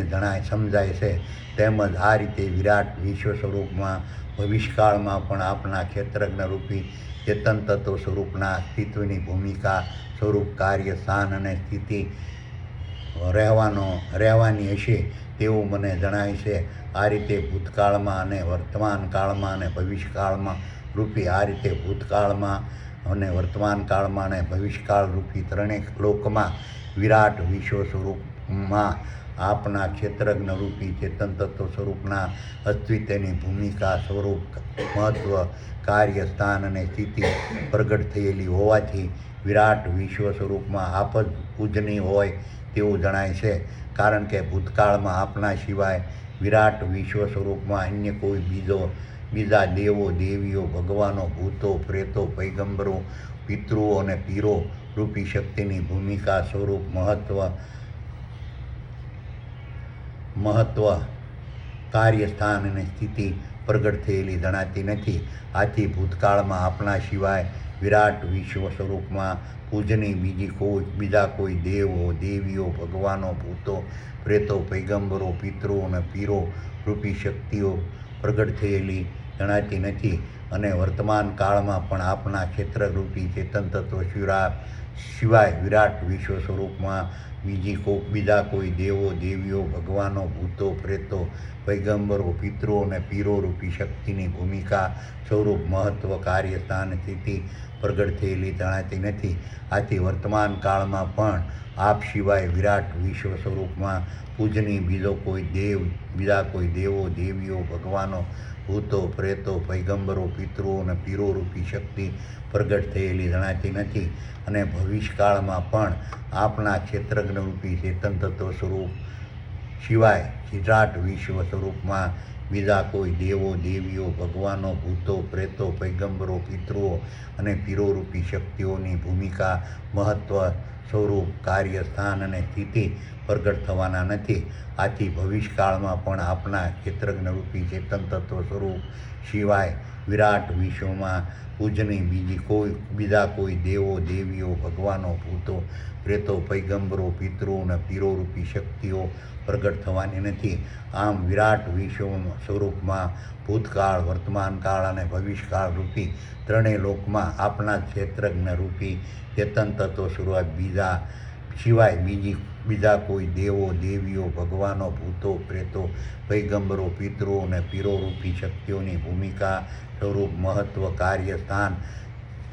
સમજાય છે. તેમજ આ રીતે વિરાટ વિશ્વ સ્વરૂપમાં ભવિષ્યકાળમાં પણ આપના ક્ષેત્રજ્ઞરૂપી ચેતન તત્વ સ્વરૂપના અસ્તિત્વની ભૂમિકા, સ્વરૂપ, કાર્ય, સ્થાન અને સ્થિતિ રહેવાની હશે તેવું મને જણાય છે. આ રીતે ભૂતકાળમાં અને વર્તમાન કાળમાં અને ભવિષ્યકાળમાં રૂપી આ રીતે ભૂતકાળમાં અને વર્તમાન કાળમાં અને ભવિષ્યકાળ રૂપી ત્રણેય લોકમાં વિરાટ વિશ્વ સ્વરૂપમાં આપના ક્ષેત્રજ્ઞરૂપી ચેતન તત્વ સ્વરૂપના અસ્તિત્વની ભૂમિકા, સ્વરૂપ, મહત્વ, કાર્ય, સ્થાન અને સ્થિતિ પ્રગટ થયેલી હોવાથી વિરાટ વિશ્વ સ્વરૂપમાં આપ જ પૂજનીય હોય તેવું જણાય છે. કારણ કે ભૂતકાળમાં આપના સિવાય વિરાટ વિશ્વ સ્વરૂપમાં અન્ય કોઈ બીજા દેવો, દેવીઓ, ભગવાનો, ભૂતો, પ્રેતો, પૈગંબરો, પિતૃઓ અને પીરો રૂપી શક્તિની ભૂમિકા, સ્વરૂપ, મહત્વ, કાર્ય, સ્થાન અને સ્થિતિ પ્રગટ થયેલી જણાતી નથી. આથી ભૂતકાળમાં આપના સિવાય વિરાટ વિશ્વ સ્વરૂપમાં બીજા કોઈ દેવો, દેવીઓ, ભગવાનો, ભૂતો, પ્રેતો, પૈગંબરો, પિતૃઓ અને પીરો રૂપી શક્તિઓ પ્રગટ થયેલી જણાતી નથી. અને વર્તમાન કાળમાં પણ આપના ક્ષેત્રરૂપી ચેતન તત્વ સિવાય વિરાટ વિશ્વ સ્વરૂપમાં બીજા કોઈ દેવો, દેવીઓ, ભગવાનો, ભૂતો, પ્રેતો, પૈગંબરો, પિતૃઓ અને પીરો રૂપી શક્તિની ભૂમિકા, સ્વરૂપ, મહત્વ, કાર્ય, સ્થાન, સ્થિતિ પ્રગટ થયેલી જણાતી નથી. આથી વર્તમાન કાળમાં પણ આપ સિવાય વિરાટ વિશ્વ સ્વરૂપમાં પૂજનીય બીજા કોઈ દેવો, દેવીઓ, ભગવાનો, ભૂતો, પ્રેતો, પૈગંબરો, પિતૃઓ અને પીરો રૂપી શક્તિ પ્રગટ થયેલી જણાતી નથી. અને ભવિષ્યકાળમાં પણ આપના ક્ષેત્રજ્ઞરૂપી ચેતન તત્વ સ્વરૂપ સિવાય વિરાટ વિશ્વ સ્વરૂપમાં બીજા કોઈ દેવો, દેવીઓ, ભગવાનો, ભૂતો, પ્રેતો, પૈગંબરો, પિતૃઓ અને પીરોરૂપી શક્તિઓની ભૂમિકા, મહત્વ, સ્વરૂપ, કાર્ય, સ્થાન અને સ્થિતિ પ્રગટ થવાના નથી. આથી ભવિષ્યકાળમાં પણ આપના ક્ષેત્રજ્ઞરૂપી ચેતન તત્વ સ્વરૂપ સિવાય વિરાટ વિશ્વમાં પૂજનીય બીજા કોઈ દેવો, દેવીઓ, ભગવાનો, ભૂતો, પ્રેતો, પૈગંબરો, પિતૃઓ અને પીરોરૂપી શક્તિઓ પ્રગટ થવાની નથી. આમ વિરાટ વિશ્વ સ્વરૂપમાં ભૂતકાળ, વર્તમાન કાળ અને ભવિષ્યકાળ રૂપી ત્રણેય લોકમાં આપના ક્ષેત્રજ્ઞરૂપી ચેતન તત્વ સ્વરૂપ સિવાય બીજા કોઈ દેવો, દેવીઓ, ભગવાનો, ભૂતો, પ્રેતો, પૈગંબરો, પિતૃઓ અને પીરોરૂપી શક્તિઓની ભૂમિકા, સ્વરૂપ, મહત્વ, કાર્ય, સ્થાન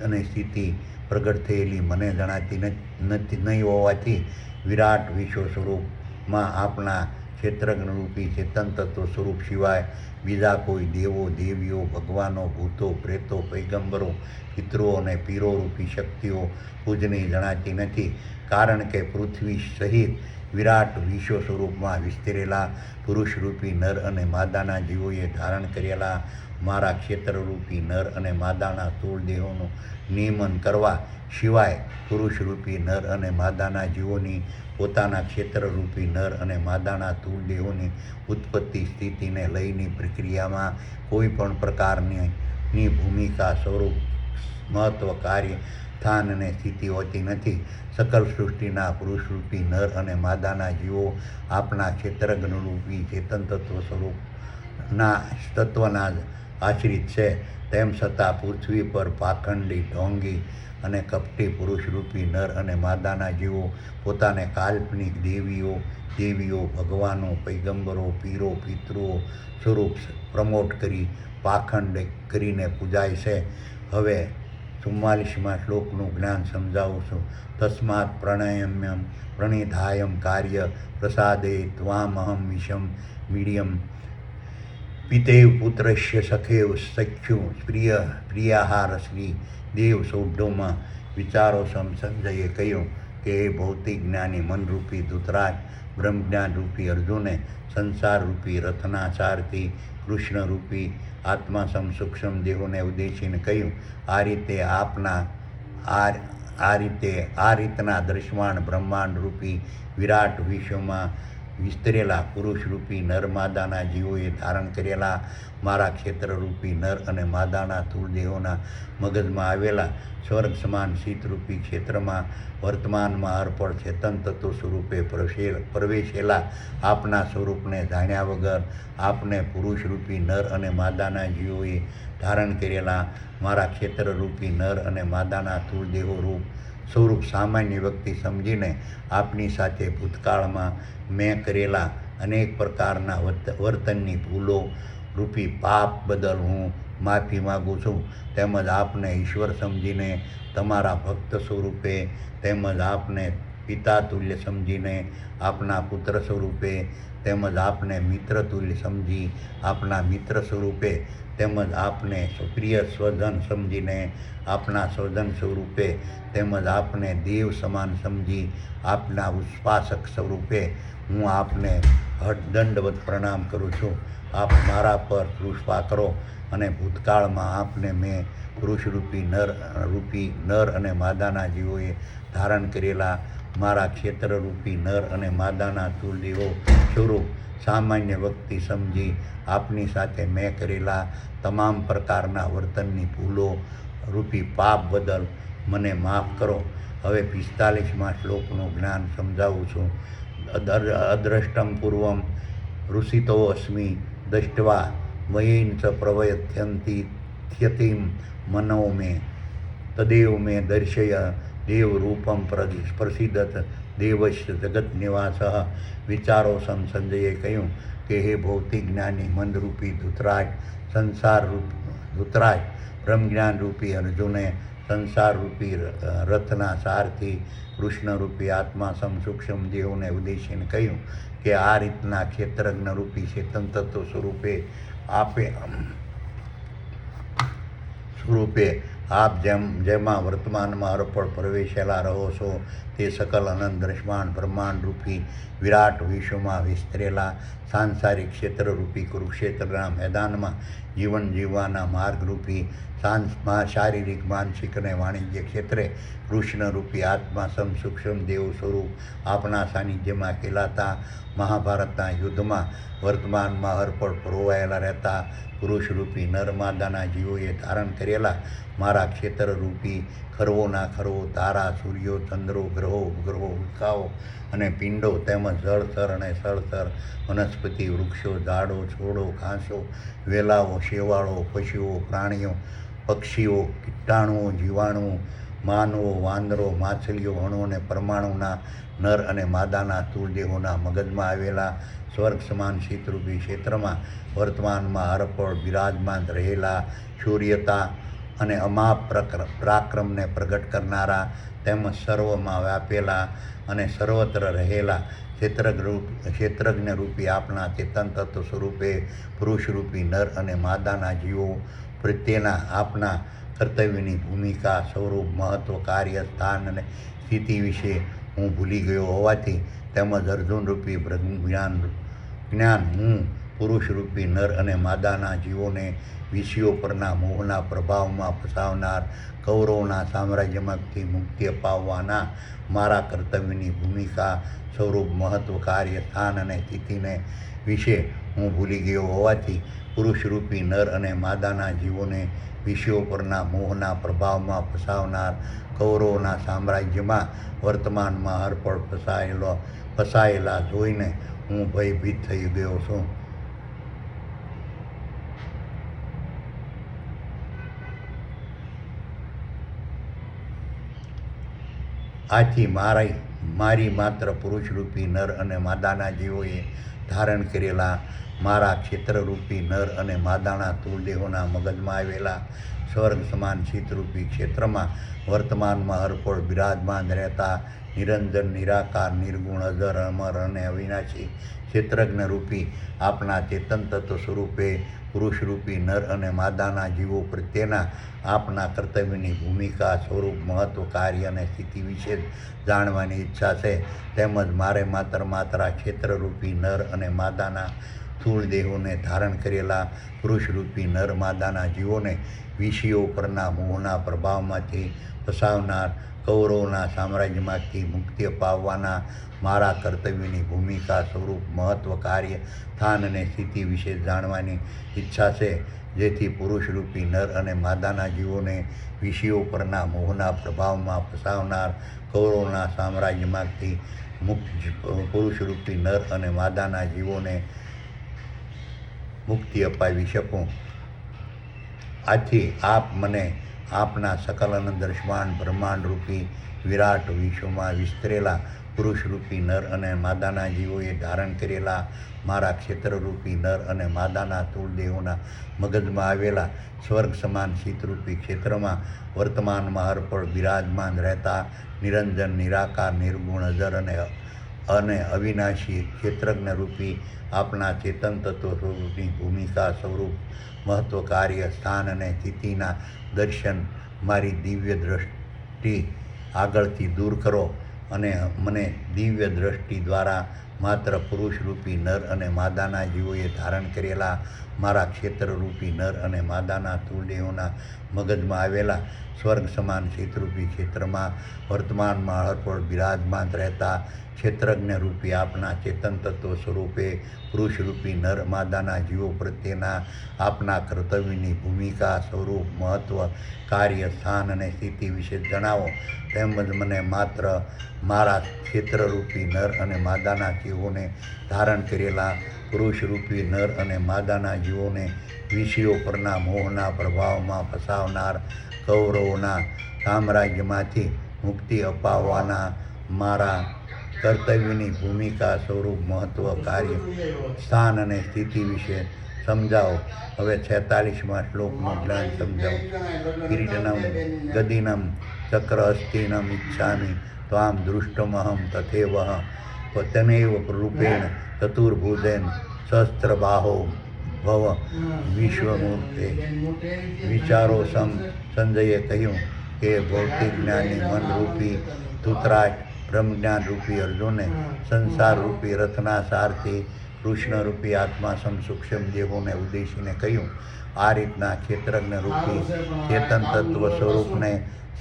અને સ્થિતિ પ્રગટ થયેલી મને જણાતી નહીં હોવાથી વિરાટ વિશ્વ સ્વરૂપમાં આપના ક્ષેત્રજ્ઞરૂપી ચેતન તત્વ સ્વરૂપ સિવાય બીજા કોઈ દેવો, દેવીઓ, ભગવાનો, ભૂતો, પ્રેતો, પૈગંબરો, પિતૃઓ અને પીરોરૂપી શક્તિઓ પૂજનીય જણાતી નથી. કારણ કે પૃથ્વી સહિત વિરાટ વિશ્વ સ્વરૂપમાં વિસ્તરેલા પુરુષરૂપી નર અને માદાના જીવોએ ધારણ કરેલા મારા ક્ષેત્રરૂપી નર અને માદાના સ્થૂળ દેહોનું નિયમન કરવા સિવાય પુરુષરૂપી નર અને માદાના જીવોની પોતાના ક્ષેત્રરૂપી નર અને માદાના સ્થૂળ દેહોની ઉત્પત્તિ સ્થિતિને લઈની પ્રક્રિયામાં કોઈ પણ પ્રકારની ભૂમિકા સ્વરૂપ મહત્વ કાર્ય સ્થાન અને સ્થિતિ હોતી નથી. સકલ સૃષ્ટિના પુરુષરૂપી નર અને માદાના જીવો આપણા ક્ષેત્રજ્ઞરૂપી ચેતન તત્વ સ્વરૂપના તત્વના આશ્રિત છે. તેમ છતાં પૃથ્વી પર પાખંડી, ઢોંગી અને કપટી પુરુષરૂપી નર અને માદાના જીવો પોતાને કાલ્પનિક દેવીઓ, ભગવાનો, પૈગંબરો, પીરો, પિતૃઓ સ્વરૂપ પ્રમોટ કરી પાખંડ કરીને પૂજાય છે. હવે 44મા શ્લોકનું જ્ઞાન સમજાવું છું. તસ્માત્ પ્રણિધાયમ કાર્ય પ્રસાદે ત્વામહં વિષમ મીડિયમ પિતેવ પુત્રસ્ય સખેવ સખ્યુ પ્રિયાહાર શ્રી દેવ સૌઢોમાં વિચારો સંજયે કહ્યું કે એ ભૌતિક જ્ઞાની મનરૂપી ધૃતરાજ બ્રહ્મજ્ઞાનરૂપી અર્જુને સંસારરૂપી રથના સારથી કૃષ્ણરૂપી આત્મા સૂક્ષ્મ દેહોને ઉદ્દેશીને કહ્યું, આ રીતના દ્રશ્યમાન બ્રહ્માંડરૂપી વિરાટ વિશ્વમાં વિસ્તરેલા પુરુષરૂપી નર માદાના જીવોએ ધારણ કરેલા મારા ક્ષેત્રરૂપી નર અને માદાના સ્થૂળ દેહોના મગજમાં આવેલા સ્વર્ગ સમાન શીતરૂપી ક્ષેત્રમાં વર્તમાનમાં અર્પણ ચેતન તત્વ સ્વરૂપે પ્રવેશેલા આપના સ્વરૂપને જાણ્યા વગર આપને પુરુષરૂપી નર અને માદાના જીવોએ ધારણ કરેલા મારા ક્ષેત્રરૂપી નર અને માદાના સ્થૂળ દેહો સ્વરૂપ સામાન્ય વ્યક્તિ સમજીને આપની સાથે ભૂતકાળમાં મેં કરેલા અનેક પ્રકારના વર્તનની ભૂલો રૂપી પાપ બદલ હું માફી માગું છું. તેમજ આપને ઈશ્વર સમજીને તમારા ભક્ત સ્વરૂપે તેમજ આપને પિતા તુલ્ય સમજીને આપના પુત્ર સ્વરૂપે તેમજ આપને મિત્ર તુલ્ય સમજી આપના મિત્ર સ્વરૂપે તેમજ આપને પ્રિય સ્વજન સમજીને આપના સ્વજન સ્વરૂપે તેમજ આપને દેવ સમાન સમજી આપના ઉપાસક સ્વરૂપે હું આપને દંડવત પ્રણામ કરું છું. આપ મારા પર કૃપા કરો અને ભૂતકાળમાં આપને મેં પુરુષરૂપી નર અને માદાના જીવોએ ધારણ કરેલા મારા ક્ષેત્રરૂપી નર અને માદાના સ્થૂળ દેહો સ્વરૂપ સામાન્ય વ્યક્તિ સમજી આપની સાથે મેં કરેલા તમામ પ્રકારના વર્તનની ભૂલો રૂપી પાપ બદલ મને માફ કરો. હવે 45મા શ્લોકનું જ્ઞાન સમજાવું છું. અદ્રષ્ટમ પૂર્વમ ઋષિતોऽસ્મિ દૃષ્ટવા મયીન ચ પ્રવયથ્યતિમ મનો મે તદેવ મે દર્શય દેવરૂપમ પ્રસિદ્ધત દેવસ્ય જગતનિવાસઃ. વિચારો સંજયે કહ્યું કે હે ભૌતિક જ્ઞાની મનરૂપી ધૃતરાજ બ્રહ્મજ્ઞાનરૂપી અર્જુને સંસારરૂપી રથના સારથી કૃષ્ણરૂપી આત્મા સૂક્ષ્મ દેહોને ઉદ્દેશીને કહ્યું કે આ રીતના ક્ષેત્રજ્ઞરૂપી ચેતન તત્વ સ્વરૂપે આપ જેમાં વર્તમાનમાં અર્પણ પ્રવેશેલા રહો છો તે સકલ અનંત દ્રશ્યમાન બ્રહ્માંડરૂપી વિરાટ વિશ્વમાં વિસ્તરેલા સાંસારિક ક્ષેત્રરૂપી કુરુક્ષેત્રના મેદાનમાં જીવન જીવવાના માર્ગરૂપી શારીરિક, માનસિક અને વાણિજ્ય ક્ષેત્રે કૃષ્ણરૂપી આત્મા સૂક્ષ્મ દેવ સ્વરૂપ આપણા સાનિધ્યમાં ખેલાતા મહાભારતના યુદ્ધમાં વર્તમાનમાં અર્પણ પરોવાયેલા રહેતા પુરુષરૂપી નરમાદાના જીવોએ ધારણ કરેલા મારા ક્ષેત્રરૂપી ખરવોના ખરવો તારા, સૂર્યો, ચંદ્રો, ગ્રહો, ઉપગ્રહો, ઉલ્કાઓ અને પિંડો તેમજ જળથર અને સ્થળથર વનસ્પતિ, વૃક્ષો, ઝાડો, છોડો, ઘાસો, વેલાઓ, શેવાળો, પશુઓ, પ્રાણીઓ, પક્ષીઓ, કીટાણુઓ, જીવાણુઓ, માનવો, વાંદરો, માછલીઓ, અણુ અને પરમાણુના નર અને માદાના સ્થૂળ દેહોના મગજમાં આવેલા સ્વર્ગ સમાન શીતરૂપી ક્ષેત્રમાં વર્તમાનમાં અર્પણ બિરાજમાન રહેલા શૌર્યતા અને અમાપ પરાક્રમને પ્રગટ કરનારા તેમજ સર્વમાં વ્યાપેલા અને સર્વત્ર રહેલા ક્ષેત્રજ્ઞરૂપી આપણા ચેતન તત્વ સ્વરૂપે પુરુષરૂપી નર અને માદાના જીવો પ્રત્યેના આપના કર્તવ્યની ભૂમિકા, સ્વરૂપ, મહત્વ, કાર્ય, સ્થાન અને સ્થિતિ વિશે હું ભૂલી ગયો હોવાથી તેમજ અર્જુનરૂપી જ્ઞાન હું પુરુષરૂપી નર અને માદાના જીવોને વિષયો પરના મોહના પ્રભાવમાં ફસાવનાર કૌરવના સામ્રાજ્યમાંથી મુક્તિ અપાવવાના મારા કર્તવ્યની ભૂમિકા સ્વરૂપ મહત્વ કાર્ય સ્થાન અને સ્થિતિને વિશે હું ભૂલી ગયો હોવાથી પુરુષરૂપી નર અને માદાના જીવોને વિષયો પરના મોહના પ્રભાવમાં ફસાવનાર કૌરવોના સામ્રાજ્યમાં વર્તમાનમાં હરપળ ફસાયેલા જોઈને હું ભયભીત થઈ ગયો છું. આથી મારી માત્ર પુરુષરૂપી નર અને માદાના જીવોએ ધારણ કરેલા મારા ક્ષેત્રરૂપી નર અને માદાના તુલદેહોના મગજમાં આવેલા સ્વર્ગ સમાન શીતરૂપી ક્ષેત્રમાં વર્તમાનમાં હરપળ બિરાજમાન રહેતા નિરંજન નિરાકાર નિર્ગુણ અજર અમર અને અવિનાશી ક્ષેત્રજ્ઞ રૂપી આપના ચેતન તત્વ સ્વરૂપે પુરુષરૂપી નર અને માદાના જીવો પ્રત્યેના આપના કર્તવ્યની ભૂમિકા સ્વરૂપ મહત્વ કાર્ય અને સ્થિતિ વિશે જાણવાની ઈચ્છા છે. તેમજ મારે માત્ર ક્ષેત્રરૂપી નર અને માદાના સ્થૂળ દેહોને ધારણ કરેલા પુરુષરૂપી નર માદાના જીવોને વિષયો પરના મોહના પ્રભાવમાંથી ફસાવનાર કૌરવોના સામ્રાજ્યમાંથી મુક્તિ અપાવવાના મારા કર્તવ્યની ભૂમિકા સ્વરૂપ મહત્વ કાર્ય સ્થાન અને સ્થિતિ વિશે જાણવાની ઈચ્છા છે. જેથી પુરુષરૂપી નર અને માદાના જીવોને વિષયો પરના મોહના પ્રભાવમાં ફસાવનાર કૌરવોના સામ્રાજ્યમાંથી પુરુષરૂપી નર અને માદાના જીવોને મુક્તિ અપાવી શકું. આથી આપ મને આપના સકલ અનંતરશ્વાન બ્રહ્માંડરૂપી વિરાટ વિશ્વમાં વિસ્તરેલા પુરુષરૂપી નર અને માદાના જીવોએ ધારણ કરેલા મારા ક્ષેત્રરૂપી નર અને માદાના તુલદેહોના મગજમાં આવેલા સ્વર્ગ સમાન શીતરૂપી ક્ષેત્રમાં વર્તમાનમાં હરપળ બિરાજમાન રહેતા નિરંજન નિરાકાર નિર્ગુણ અજર અને અવિનાશી ક્ષેત્રજ્ઞ રૂપી આપના ચેતન તત્વ સ્વરૂપની ભૂમિકા સ્વરૂપ મહત્વ કાર્ય સ્થાન અને સ્થિતિના દર્શન મારી દિવ્ય દ્રષ્ટિ આગળથી દૂર કરો અને મને દિવ્ય દ્રષ્ટિ દ્વારા માત્ર પુરુષરૂપી નર અને માદાના જીવોએ ધારણ કરેલા મારા ક્ષેત્રરૂપી નર અને માદાના તુલદેહોના મગજમાં આવેલા સ્વર્ગ સમાન શીતરૂપી ક્ષેત્રમાં વર્તમાનમાં હરપળ બિરાજમાન રહેતા ક્ષેત્રજ્ઞ રૂપી આપના ચેતન તત્વ સ્વરૂપે પુરુષરૂપી નર માદાના જીવો પ્રત્યેના આપના કર્તવ્યની ભૂમિકા સ્વરૂપ મહત્વ કાર્ય સ્થાન અને સ્થિતિ વિશે જણાવો. તેમજ મને માત્ર મારા ક્ષેત્રરૂપી નર અને માદાના જીવોને ધારણ કરેલા પુરુષરૂપી નર અને માદાના જીવોને વિષયો પરના મોહના પ્રભાવમાં ફસાવનાર કૌરવોના સામ્રાજ્યમાંથી મુક્તિ અપાવવાના મારા કર્તવ્યની ભૂમિકા સ્વરૂપ મહત્વ કાર્ય સ્થાન અને સ્થિતિ વિશે સમજાવો. હવે 46મા શ્લોકનું જ્ઞાન સમજાવો. કિરીટનમ ગદિનમ ચક્રહસ્તિનમ ઇચ્છામિ ત્વામ દૃષ્ટમહમ તથેવ તનેવ રૂપેણ ચતુર્ભુજેન સહસ્ત્રબાહો ભવ વિશ્વમૂર્તે. વિચારો સંજયે કહ્યું કે ભૌતિક જ્ઞાની મનરૂપી ધૂતરાષ્ટ્ર બ્રહ્મજ્ઞાનરૂપી અર્જુને સંસારરૂપી રથના સારથી કૃષ્ણરૂપી આત્મા સૂક્ષ્મ દેહોને ઉદ્દેશીને કહ્યું, આ રીતના ક્ષેત્રજ્ઞ રૂપી ચેતન તત્વ સ્વરૂપને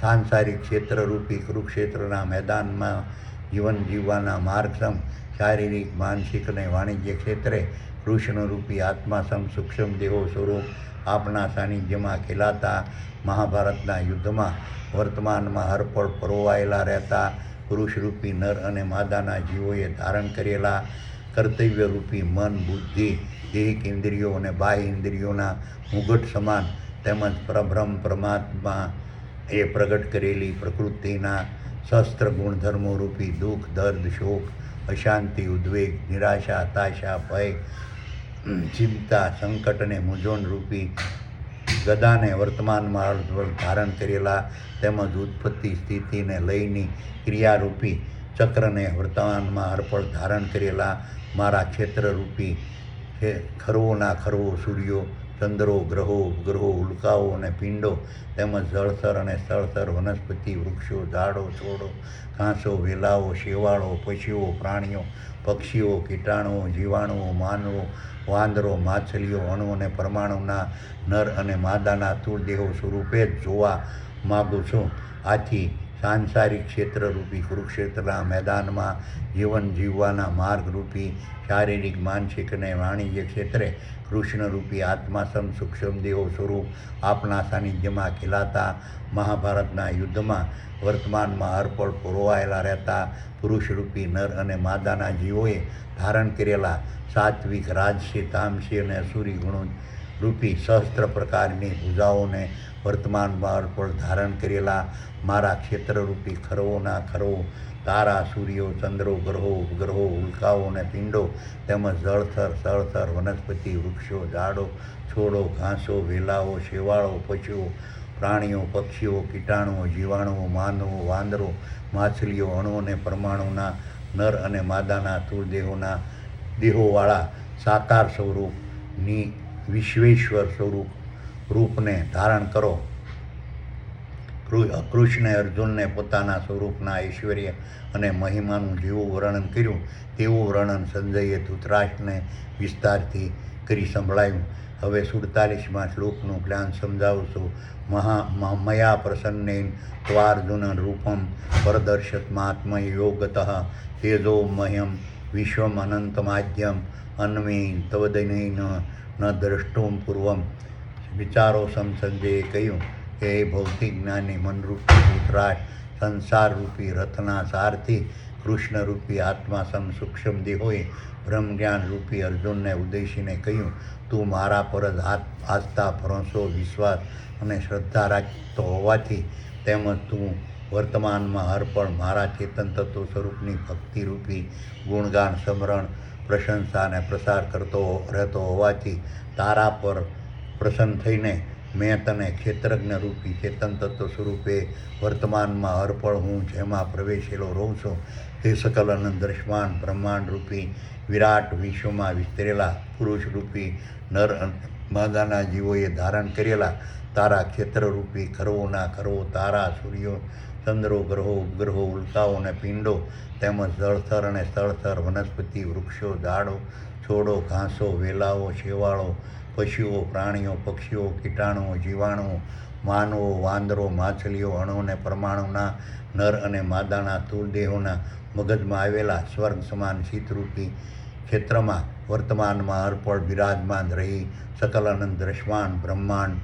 સાંસારિક ક્ષેત્રરૂપી કુરુક્ષેત્રના મેદાનમાં જીવન જીવવાના માર્ગસમ શારીરિક માનસિક અને વાણિજ્ય ક્ષેત્રે કૃષ્ણરૂપી આત્મા સૂક્ષ્મ દેહો સ્વરૂપ આપના સાનિધ્યમાં ખેલાતા મહાભારતના યુદ્ધમાં વર્તમાનમાં હરપળ પરોવાયેલા રહેતા પુરુષરૂપી નર અને માદાના જીવોએ ધારણ કરેલા કર્તવ્યરૂપી મન બુદ્ધિ દેહિક ઇન્દ્રિયો અને બાહ્ય ઇન્દ્રિયોના મુગટ સમાન તેમજ પરબ્રહ્મ પરમાત્મા એ પ્રગટ કરેલી પ્રકૃતિના શસ્ત્ર ગુણધર્મો રૂપી દુઃખ દર્દ શોક અશાંતિ ઉદ્વેગ નિરાશા હતાશા ભય ચિંતા સંકટ અને મૂંઝવણ રૂપી ગદાને વર્તમાનમાં ધારણ કરેલા તેમજ ઉત્પત્તિ સ્થિતિને લઈની ક્રિયારૂપી ચક્રને વર્તમાનમાં હરપળ ધારણ કરેલા મારા ક્ષેત્રરૂપી ખરવોના ખરવો સૂર્યો ચંદ્રો, ગ્રહો, ઉપગ્રહો, ઉલ્કાઓ અને પિંડો તેમજ જળચર અને સ્થળચર વનસ્પતિ, વૃક્ષો, ઝાડો, છોડો, ઘાસો, વેલાઓ, શેવાળો, પશુઓ, પ્રાણીઓ, પક્ષીઓ, કીટાણુઓ, જીવાણુઓ, માનવો, વાંદરો, માછલીઓ, અણુ અને પરમાણુના નર અને માદાના સ્થૂળ દેહો સ્વરૂપે જ જોવા માગું છું. આથી સાંસારિક ક્ષેત્રરૂપી કુરુક્ષેત્રના મેદાનમાં જીવન જીવવાના માર્ગરૂપી શારીરિક, માનસિક અને વાણિજ્ય ક્ષેત્રે કૃષ્ણરૂપી આત્માસમ સૂક્ષ્મ દેહો સ્વરૂપ આપના સાનિધ્યમાં ખીલાતા મહાભારતના યુદ્ધમાં વર્તમાનમાં અર્પણ પુરવાયેલા રહેતા પુરુષરૂપી નર અને માદાના જીવોએ ધારણ કરેલા સાત્વિક, રાજસી, તામસી અને અસુરી ગુણો રૂપી સહસ્ત્ર પ્રકારની ભુજાઓને વર્તમાનમાં અર્પણ ધારણ કરેલા મારા ક્ષેત્રરૂપી ખરવોના ખરવો તારા, સૂર્યો, ચંદ્રો, ગ્રહો, ઉપગ્રહો, ઉલ્કાઓ અને પિંડો તેમજ જળચર, સ્થળચર, વનસ્પતિ, વૃક્ષો, ઝાડો, છોડો, ઘાસો, વેલાઓ, શેવાળો, પશુઓ, પ્રાણીઓ, પક્ષીઓ, કીટાણુઓ, જીવાણુઓ, માનવો, વાંદરો, માછલીઓ, અણુ અને પરમાણુના નર અને માદાના સ્થૂળ દેહોવાળા સાકાર સ્વરૂપની વિશ્વેશ્વર રૂપને ધારણ કરો. કૃષ્ણે અર્જુનને પોતાના સ્વરૂપના ઐશ્વર્ય અને મહિમાનું જેવું વર્ણન કર્યું તેવું વર્ણન સંજયે ધૃતરાષ્ટ્રને વિસ્તારથી કરી સંભળાયું. હવે 47મા શ્લોકનું જ્ઞાન સમજાવું છું. મયા પ્રસન્નેન ત્વાર્જુન રૂપમ પરદર્શત્માત્મયોગતઃ તેજોમહ્યમ વિશ્વમ અનંતમાદ્યમ અન્મેન તવદનેન ન દ્રષ્ટુમ પૂર્વમ. વિચારોસમ સંજયે કહ્યું કે એ ભૌતિક જ્ઞાની મનરૂપી ધૃતરાષ્ટ્ર સંસારરૂપી રથના સારથી કૃષ્ણરૂપી આત્માસમ સૂક્ષ્મ દેહોએ બ્રહ્મજ્ઞાન રૂપી અર્જુનને ઉદ્દેશીને કહ્યું, તું મારા પર જ આસ્થા, ભરોસો, વિશ્વાસ અને શ્રદ્ધા રાખતો હોવાથી તેમજ તું વર્તમાનમાં અર્પણ મારા ચેતન તત્વ સ્વરૂપની ભક્તિરૂપી ગુણગાન, સ્મરણ, પ્રશંસા અને પ્રસાર કરતો રહેતો હોવાથી તારા પર પ્રસન્ન થઈને મેં તને ક્ષેત્રજ્ઞ રૂપી ચેતન તત્વ સ્વરૂપે વર્તમાનમાં અર્પણ હું જેમાં પ્રવેશેલો રહું છું તે સકલ અનંત દ્રશ્યમાન બ્રહ્માંડ રૂપી વિરાટ વિશ્વમાં વિસ્તરેલા પુરુષરૂપી નર માદાના જીવોએ ધારણ કરેલા તારા ક્ષેત્રરૂપી ખરવોના ખરવો તારા, સૂર્યો, ચંદ્રો, ગ્રહો, ઉપગ્રહો, ઉલ્કાઓ અને પિંડો તેમજ જળચર અને સ્થળચર વનસ્પતિ, વૃક્ષો, ઝાડો, છોડો, ઘાસો, વેલાઓ, શેવાળો, પશુઓ, પ્રાણીઓ, પક્ષીઓ, કીટાણુઓ, જીવાણુઓ, માનવો, વાંદરો, માછલીઓ, અણુ અને પરમાણુના નર અને માદાના સ્થૂળ દેહોના મગજમાં આવેલા સ્વર્ગ સમાન શીતરૂપી ક્ષેત્રમાં વર્તમાનમાં અર્પણ બિરાજમાન રહી સકલ અનંત દ્રશ્યમાન બ્રહ્માંડ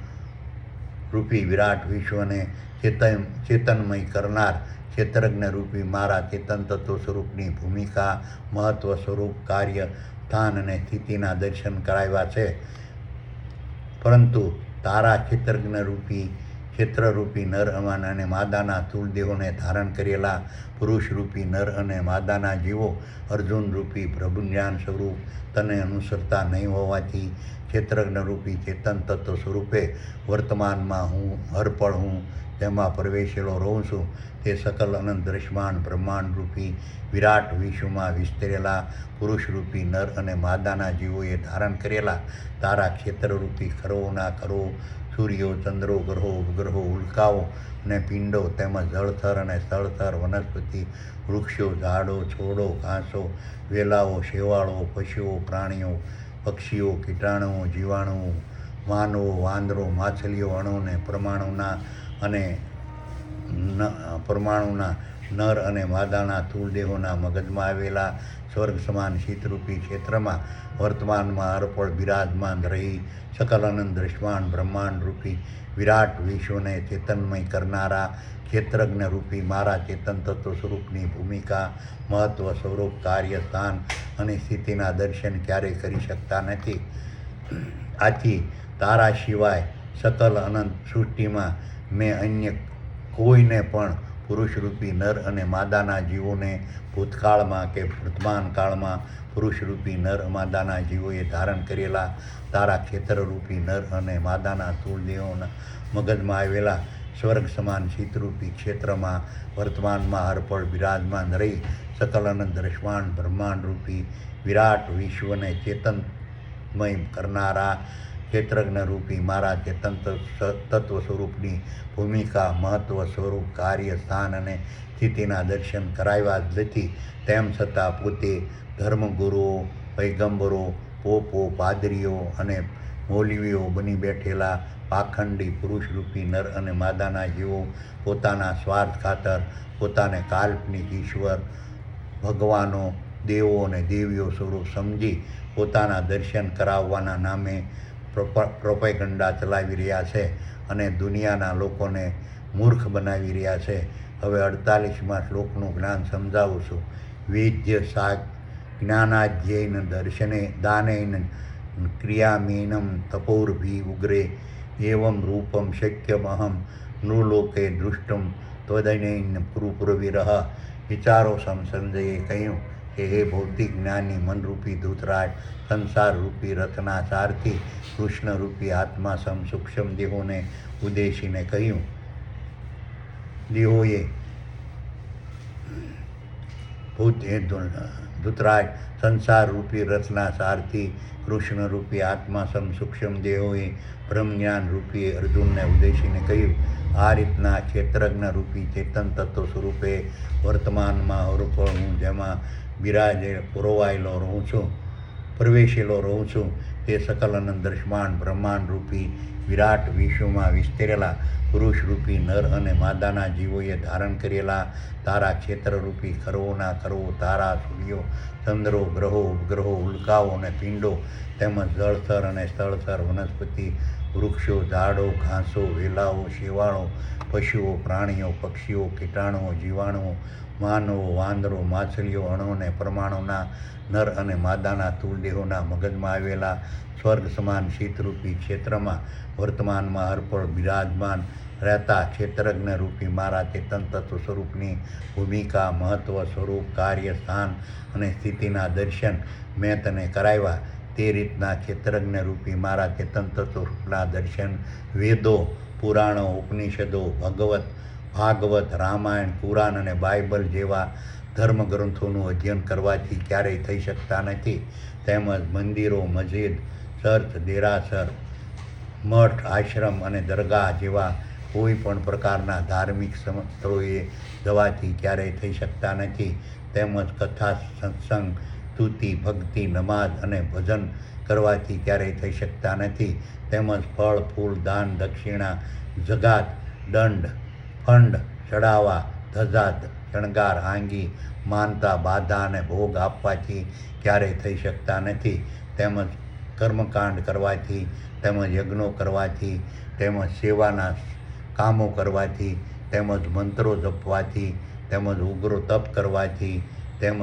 રૂપી વિરાટ વિશ્વને ચેતનમય કરનાર ક્ષેત્રજ્ઞ રૂપી મારા ચેતન તત્વ સ્વરૂપની ભૂમિકા, મહત્વ, સ્વરૂપ, કાર્ય, સ્થાન અને સ્થિતિના દર્શન કરાવ્યા છે. પરંતુ તારા ક્ષેત્રરૂપી નર અને માદાના સ્થૂળ દેહોને ધારણ કરેલા પુરુષરૂપી નર અને માદાના જીવો અર્જુનરૂપી બ્રહ્મજ્ઞાન સ્વરૂપ તને અનુસરતા નહીં હોવાથી ક્ષેત્રજ્ઞરૂપી ચેતન તત્વ સ્વરૂપે વર્તમાનમાં હું તેમાં પ્રવેશેલો રહું છું તે સકલ અનંત દ્રશ્યમાન બ્રહ્માંડરૂપી વિરાટ વિશ્વમાં વિસ્તરેલા પુરુષરૂપી નર અને માદાના જીવોએ ધારણ કરેલા તારા ક્ષેત્રરૂપી ખરવોના ખરવો સૂર્યો, ચંદ્રો, ગ્રહો, ઉપગ્રહો, ઉલ્કાઓ અને પિંડો તેમજ જળચર અને સ્થળચર વનસ્પતિ, વૃક્ષો, ઝાડો, છોડો, ઘાસો, વેલાઓ, શેવાળો, પશુઓ, પ્રાણીઓ, પક્ષીઓ, કીટાણુઓ, જીવાણુઓ, માનવો, વાંદરો, માછલીઓ, અણુ અને પરમાણુના નર અને માદાના સ્થૂળ દેહોના મગજમાં આવેલા સ્વર્ગ સમાન શીતરૂપી ક્ષેત્રમાં વર્તમાનમાં અર્પણ બિરાજમાન રહી સકલ અનંત દ્રશ્યમાન બ્રહ્માંડ રૂપી વિરાટ વિશ્વને ચેતનમય કરનારા ક્ષેત્રજ્ઞ રૂપી મારા ચેતન તત્વ સ્વરૂપની ભૂમિકા, મહત્વ, સ્વરૂપ, કાર્ય, સ્થાન અને સ્થિતિના દર્શન ક્યારેય કરી શકતા નથી. આથી તારા સિવાય સકલ અનંત સૃષ્ટિમાં મેં અન્ય કોઈને પણ પુરુષરૂપી નર અને માદાના જીવોને ભૂતકાળમાં કે વર્તમાન કાળમાં પુરુષરૂપી નર માદાના જીવોએ ધારણ કરેલા તારા ક્ષેત્રરૂપી નર અને માદાના સ્થૂળ દેહોના મગજમાં આવેલા સ્વર્ગ સમાન શીતરૂપી ક્ષેત્રમાં વર્તમાનમાં અર્પણ બિરાજમાન રહી સકલ અનંત દ્રશ્યમાન બ્રહ્માંડરૂપી વિરાટ વિશ્વને ચેતનમય કરનારા ક્ષેત્રજ્ઞ રૂપી મારા ચેતન તત્વ સ્વરૂપની ભૂમિકા, મહત્વ, સ્વરૂપ, કાર્ય, સ્થાન અને સ્થિતિના દર્શન કરાવ્યા જ નથી, તેમ છતાં પોતે ધર્મગુરુઓ, પૈગંબરો, પોપો, પાદરીઓ અને મૌલવીઓ બની બેઠેલા પાખંડી પુરુષરૂપી નર અને માદાના જીવો પોતાના સ્વાર્થ ખાતર પોતાને કાલ્પનિક ઈશ્વર, ભગવાનો, દેવો અને દેવીઓ સ્વરૂપ સમજી પોતાના દર્શન કરાવવાના નામે પ્રોપેગન્ડા ચલાવી રહ્યા છે અને દુનિયાના લોકોને મૂર્ખ બનાવી રહ્યા છે. હવે 48મા શ્લોકનું જ્ઞાન સમજાવું છું. વેદ્ય સા જ્ઞાનાધ્યયન દર્શને દાનૈન ક્રિયામીનમ તપોર્ભિ ઉગ્રે એવં રૂપમ શક્યમહં નૃલોકે દૃષ્ટુમ ત્વદનૈન પુરુપુરવિરહ. વિચારો સંજયે કહ્યું કે હે ભૌતિક જ્ઞાની મનરૂપી ધૂતરાજ, સંસારરૂપી રથના સારથી કૃષ્ણરૂપી આત્મા સૂક્ષ્મ દેહોને ઉદ્દેશીને કહ્યું. દેહોએ ધૂતરાજ, સંસારરૂપી રથના સારથી કૃષ્ણરૂપી આત્મા સૂક્ષ્મ દેહોએ બ્રહ્મજ્ઞાન રૂપી અર્જુનને ઉદ્દેશીને કહ્યું. આ રીતના ક્ષેત્રજ્ઞ રૂપી ચેતન તત્વ સ્વરૂપે વર્તમાનમાં હરપળ હું જેમાં પ્રવેશેલો રહું છું તે સકલ અનંત દર્શમાન બ્રહ્માંડ રૂપી વિરાટ વિશ્વમાં વિસ્તરેલા પુરુષરૂપી નર અને માદાના જીવોએ ધારણ કરેલા તારા ક્ષેત્રરૂપી ખરવોના ખરવો, તારા, સૂર્યો, ચંદ્રો, ગ્રહો, ઉપગ્રહો, ઉલ્કાઓ અને પિંડો, તેમજ જળથર અને સ્થળથર, વનસ્પતિ, વૃક્ષો, ઝાડો, ઘાસો, વેલાઓ, શેવાળો, પશુઓ, પ્રાણીઓ, પક્ષીઓ, કીટાણુઓ, જીવાણુઓ, માનવો, વાંદરો, માછલીઓ, અણુ અને પરમાણુના નર અને માદાના સ્થૂળદેહોના મગજમાં આવેલા સ્વર્ગ સમાન શીતરૂપી ક્ષેત્રમાં વર્તમાનમાં હરપળ બિરાજમાન રહેતા ક્ષેત્રજ્ઞ રૂપી મારા ચેતન તત્વ સ્વરૂપની ભૂમિકા, મહત્વ, સ્વરૂપ, કાર્ય, સ્થાન અને સ્થિતિના દર્શન મેં તને કરાવ્યા. તે રીતના ક્ષેત્રજ્ઞ રૂપી મારા ચેતન તત્વ સ્વરૂપના દર્શન વેદો, પુરાણો, ઉપનિષદો, ભાગવત, રામાયણ, કુરાન અને બાઇબલ જેવા ધર્મગ્રંથોનું અધ્યયન કરવાથી ક્યારેય થઈ શકતા નથી. તેમજ મંદિરો, મસ્જિદ, ચર્ચ, દેરાસર, મઠ, આશ્રમ અને દરગાહ જેવા કોઈ પણ પ્રકારના ધાર્મિક સ્થળોએ જવાથી ક્યારેય થઈ શકતા નથી. તેમજ કથા, સત્સંગ, સ્તુતિ, ભક્તિ, નમાઝ અને ભજન કરવાથી ક્યારેય થઈ શકતા નથી. તેમજ ફળ, ફૂલ, દાન, દક્ષિણા, જગાત, દંડ, ફંડ, ચડાવા, ધજા, શણગાર, આંગી, માનતા, બાધા અને ભોગ આપવાથી ક્યારેય થઈ શકતા નથી. તેમજ કર્મકાંડ કરવાથી, તેમજ યજ્ઞો કરવાથી, તેમજ સેવાના કામો કરવાથી, તેમજ મંત્રો જપવાથી, તેમજ ઉગ્ર તપ કરવાથી, તેમજ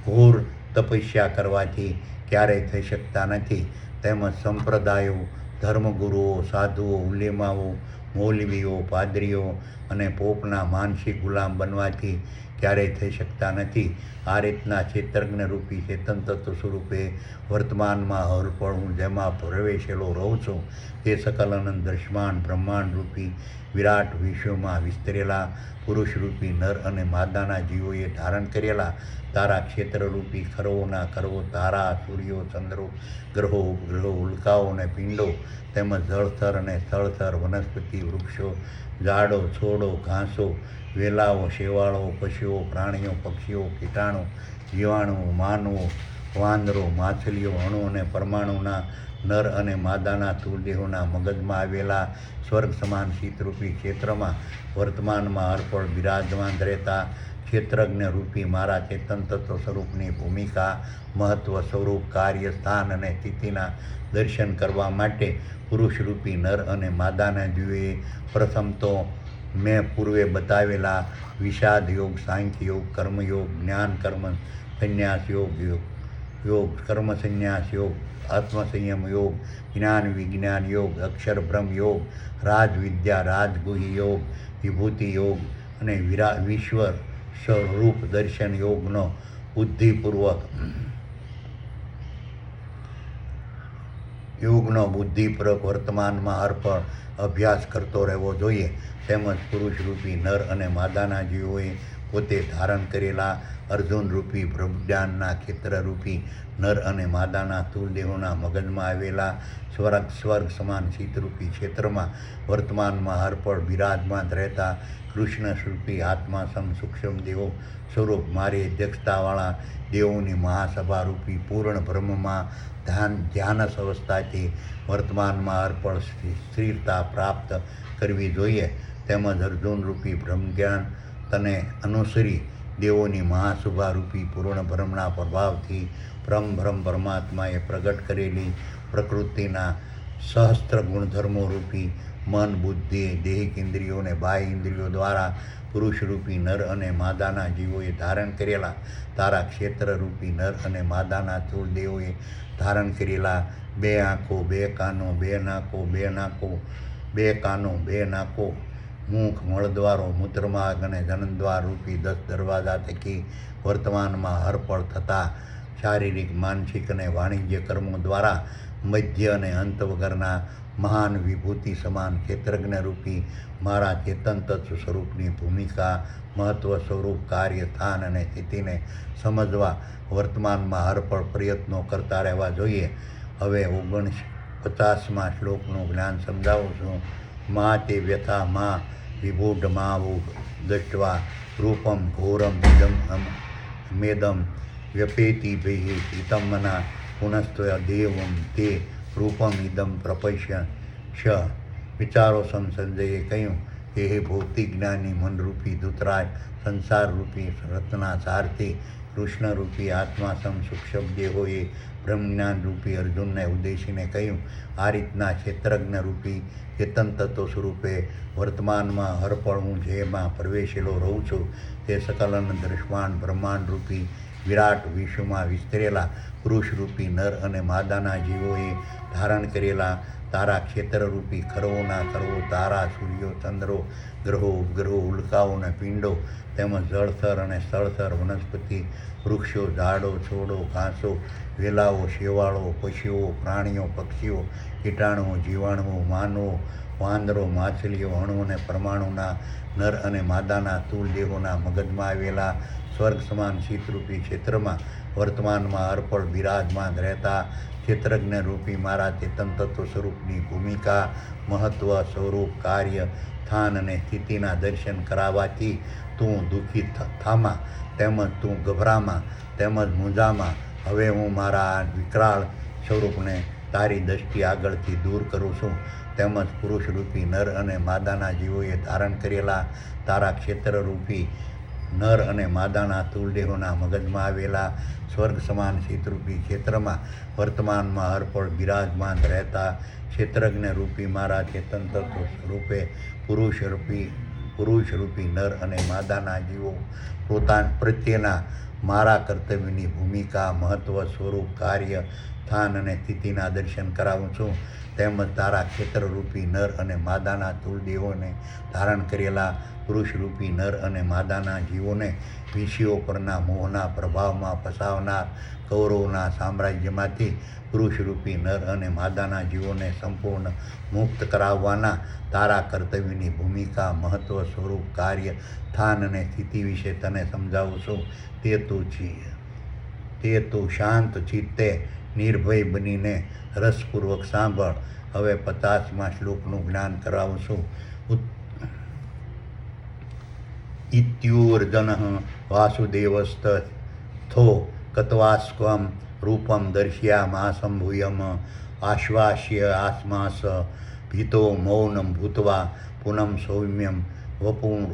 ઘોર તપસ્યા કરવાથી ક્યારેય થઈ શકતા નથી. તેમજ સંપ્રદાયો, ધર્મગુરુઓ, સાધુઓ, ઉલેમાઓ, મૌલવીઓ, પાદરીઓ અને પોપના માનસિક ગુલામ બનવાથી ક્યારેય થઈ શકતા નથી. આ રીતના ક્ષેત્રજ્ઞ રૂપી ચેતન તત્વ સ્વરૂપે વર્તમાનમાં હરપળ હું જેમાં પ્રવેશેલો રહું છું તે સકલ અનંત દર્શમાન બ્રહ્માંડ રૂપી વિરાટ વિશ્વમાં વિસ્તરેલા પુરુષરૂપી નર અને માદાના જીવોએ ધારણ કરેલા તારા ક્ષેત્રરૂપી ખરવોના ખરવો, તારા, સૂર્યો, ચંદ્રો, ગ્રહો, ઉપગ્રહો, ઉલ્કાઓ અને પિંડો, તેમજ જળથર અને સ્થળથર, વનસ્પતિ, વૃક્ષો, ઝાડો, છોડો, ઘાસો, વેલાઓ, શેવાળો, પશુઓ, પ્રાણીઓ, પક્ષીઓ, કીટાણુ, જીવાણુઓ, માનવો, વાંદરો, માછલીઓ, અણુ અને પરમાણુના નર અને માદાના સ્થૂળદેહોના મગજમાં આવેલા સ્વર્ગ સમાન શીતરૂપી ક્ષેત્રમાં વર્તમાનમાં હરપળ બિરાજમાન રહેતા ક્ષેત્રજ્ઞ રૂપી મારા ચેતન તત્વ સ્વરૂપની ભૂમિકા, મહત્વ, સ્વરૂપ, કાર્ય, સ્થાન અને સ્થિતિના દર્શન કરવા માટે પુરુષરૂપી નર અને માદાના જીવે પ્રથમ તો મેં પૂર્વે બતાવેલા વિષાદ યોગ, સાંખ્ય યોગ, કર્મયોગ, જ્ઞાન કર્મ સંન્યાસ યોગ, કર્મ સંન્યાસ યોગ, આત્મસંયમ યોગ, જ્ઞાન વિજ્ઞાન યોગ, અક્ષર બ્રહ્મ યોગ, રાજવિદ્યા, રાજગુહ્ય યોગ, વિભૂતિ યોગ અને વિશ્વ સ્વરૂપ દર્શન યોગનો બુદ્ધિપૂર્વક વર્તમાનમાં હરપળ અભ્યાસ કરતો રહેવો જોઈએ. તેમજ પુરુષરૂપી નર અને માદાના જીવોએ પોતે ધારણ કરેલા અર્જુન રૂપી બ્રહ્મજ્ઞાનના ક્ષેત્રરૂપી નર અને માદાના સ્થૂળ દેહોના મગજમાં આવેલા સ્વર્ગ સમાન શીતરૂપી ક્ષેત્રમાં વર્તમાનમાં હરપળ બિરાજમાન રહેતા કૃષ્ણ સ્વરૂપી આત્મા સૂક્ષ્મ દેવો સ્વરૂપ મારી અધ્યક્ષતાવાળા દેવોની મહાસભારૂપી પૂર્ણ બ્રહ્મમાં ધ્યાનસ અવસ્થાથી વર્તમાનમાં અર્પણ સ્થિરતા પ્રાપ્ત કરવી જોઈએ. તેમજ અર્જુનરૂપી બ્રહ્મજ્ઞાન તને અનુસરી દેવોની મહાશુભારૂપી પૂર્ણ બ્રહ્મના પ્રભાવથી બ્રહ્મ પરમાત્માએ પ્રગટ કરેલી પ્રકૃતિના સહસ્ત્ર ગુણધર્મો રૂપી મન બુદ્ધિ દેહિક ઇન્દ્રિયોને બાહ્ય ઇન્દ્રિયો દ્વારા પુરુષરૂપી નર અને માદાના જીવોએ ધારણ કરેલા તારા ક્ષેત્રરૂપી નર અને માદાના સ્થૂળ દેવોએ ધારણ કરેલા 2 આંખો 2 કાનો 2 નાકો 2 નાકો 2 કાનો 2 નાકો મુખ મળદ્વારો મૂત્રમાર્ગ અને જનનદ્વાર રૂપી 10 દરવાજા થકી વર્તમાનમાં હરપળ થતા શારીરિક માનસિક અને વાણિજ્ય કર્મો દ્વારા મધ્ય અને અંત વગરના મહાન વિભૂતિ સમાન ક્ષેત્રજ્ઞ રૂપી મારા ચેતન તત્વ સ્વરૂપની ભૂમિકા મહત્વ સ્વરૂપ કાર્ય સ્થાન અને સ્થિતિને સમજવા વર્તમાનમાં હરપળ પ્રયત્નો કરતા રહેવા જોઈએ. હવે 49મા શ્લોકનું જ્ઞાન સમજાવું છું. મા તે વ્યથા મા વિભૂઢ માવું દૃષ્ટવા રૂપમ ઘોરમ ઇદમ મેદમ વ્યપેતિ ભૈ પ્રીતમના પુનસ્ત્વ દેવમ તે રૂપમ ઇદમ પ્રપશ્ય શ. વિચારો સંજયે કહ્યું કે હે ભૌતિક જ્ઞાની મનરૂપી ધૂતરાજ સંસારરૂપી રત્ના સારથી કૃષ્ણરૂપી આત્મા સૂક્ષ્મ દેહોએ બ્રહ્મજ્ઞાન રૂપી અર્જુનને ઉદ્દેશીને કહ્યું, આ રીતના ક્ષેત્રજ્ઞ રૂપી ચેતન તત્વ સ્વરૂપે વર્તમાનમાં હરપળ હું જેમાં પ્રવેશેલો રહું છું તે સકલન દૃશ્યમાન બ્રહ્માંડ રૂપી વિરાટ વિશ્વમાં વિસ્તરેલા પુરુષરૂપી નર અને માદાના જીવોએ ધારણ કરેલા તારા ક્ષેત્રરૂપી ખરવોના ખરવો તારા સૂર્યો ચંદ્રો ગ્રહો ઉપગ્રહો ઉલ્કાઓ અને પિંડો તેમજ જળથર અને સ્થળથર વનસ્પતિ વૃક્ષો ઝાડો છોડો ઘાસો વેલાઓ શેવાળો પશુઓ પ્રાણીઓ પક્ષીઓ કીટાણુઓ જીવાણુઓ માનવો વાંદરો માછલીઓ અણુ અને પરમાણુના નર અને માદાના સ્થૂળ દેહોના મગજમાં આવેલા સ્વર્ગ સમાન શીતરૂપી ક્ષેત્રમાં વર્તમાનમાં અર્પણ બિરાજમાન રહેતા ક્ષેત્રજ્ઞ રૂપી મારા ચેતન તત્વ સ્વરૂપની ભૂમિકા મહત્વ સ્વરૂપ કાર્ય સ્થાન અને સ્થિતિના દર્શન કરાવવાથી તું દુઃખી થામા તેમજ તું ગભરામાં તેમજ મૂંઝામાં. હવે હું મારા વિકરાળ સ્વરૂપને તારી દૃષ્ટિ આગળથી દૂર કરું છું. તેમજ પુરુષરૂપી નર અને માદાના જીવોએ ધારણ કરેલા તારા ક્ષેત્રરૂપી નર અને માદાના સ્થૂળ દેહોના મગજમાં આવેલા સ્વર્ગ સમાન શીતરૂપી ક્ષેત્રમાં વર્તમાનમાં હરપળ બિરાજમાન રહેતા ક્ષેત્રજ્ઞ રૂપી મારા ચેતન તત્વ સ્વરૂપે પુરુષરૂપી નર અને માદાના જીવો પ્રત્યેના મારા કર્તવ્યની ભૂમિકા મહત્વ સ્વરૂપ કાર્ય સ્થાન અને સ્થિતિના દર્શન કરાવું છું. તેમજ તારા ક્ષેત્રરૂપી નર અને માદાના સ્થૂળ દેહોને ધારણ કરેલા પુરુષરૂપી નર અને માદાના જીવોને વિષયો પરના મોહના પ્રભાવમાં ફસાવનાર કૌરવોના સામ્રાજ્યમાંથી પુરુષરૂપી નર અને માદાના જીવોને સંપૂર્ણ મુક્ત કરાવવાના તારા કર્તવ્યની ભૂમિકા મહત્વ સ્વરૂપ કાર્ય સ્થાન અને સ્થિતિ વિશે તને સમજાવું છું. તે તું શાંત ચિત્તે નિર્ભય બનીને રસપૂર્વક સાંભળ. હવે 50મા શ્લોકનું જ્ઞાન કરાવું છું. ઇત્યુર્જનઃ વાસુદેવસ્તથો કત્વાસ્કં રૂપમ દર્શ્યામાસંભૂયમ આશ્વાસ્ય આત્માસ ભીતો મૌનમ ભૂત્વા પુનમ સૌમ્યમ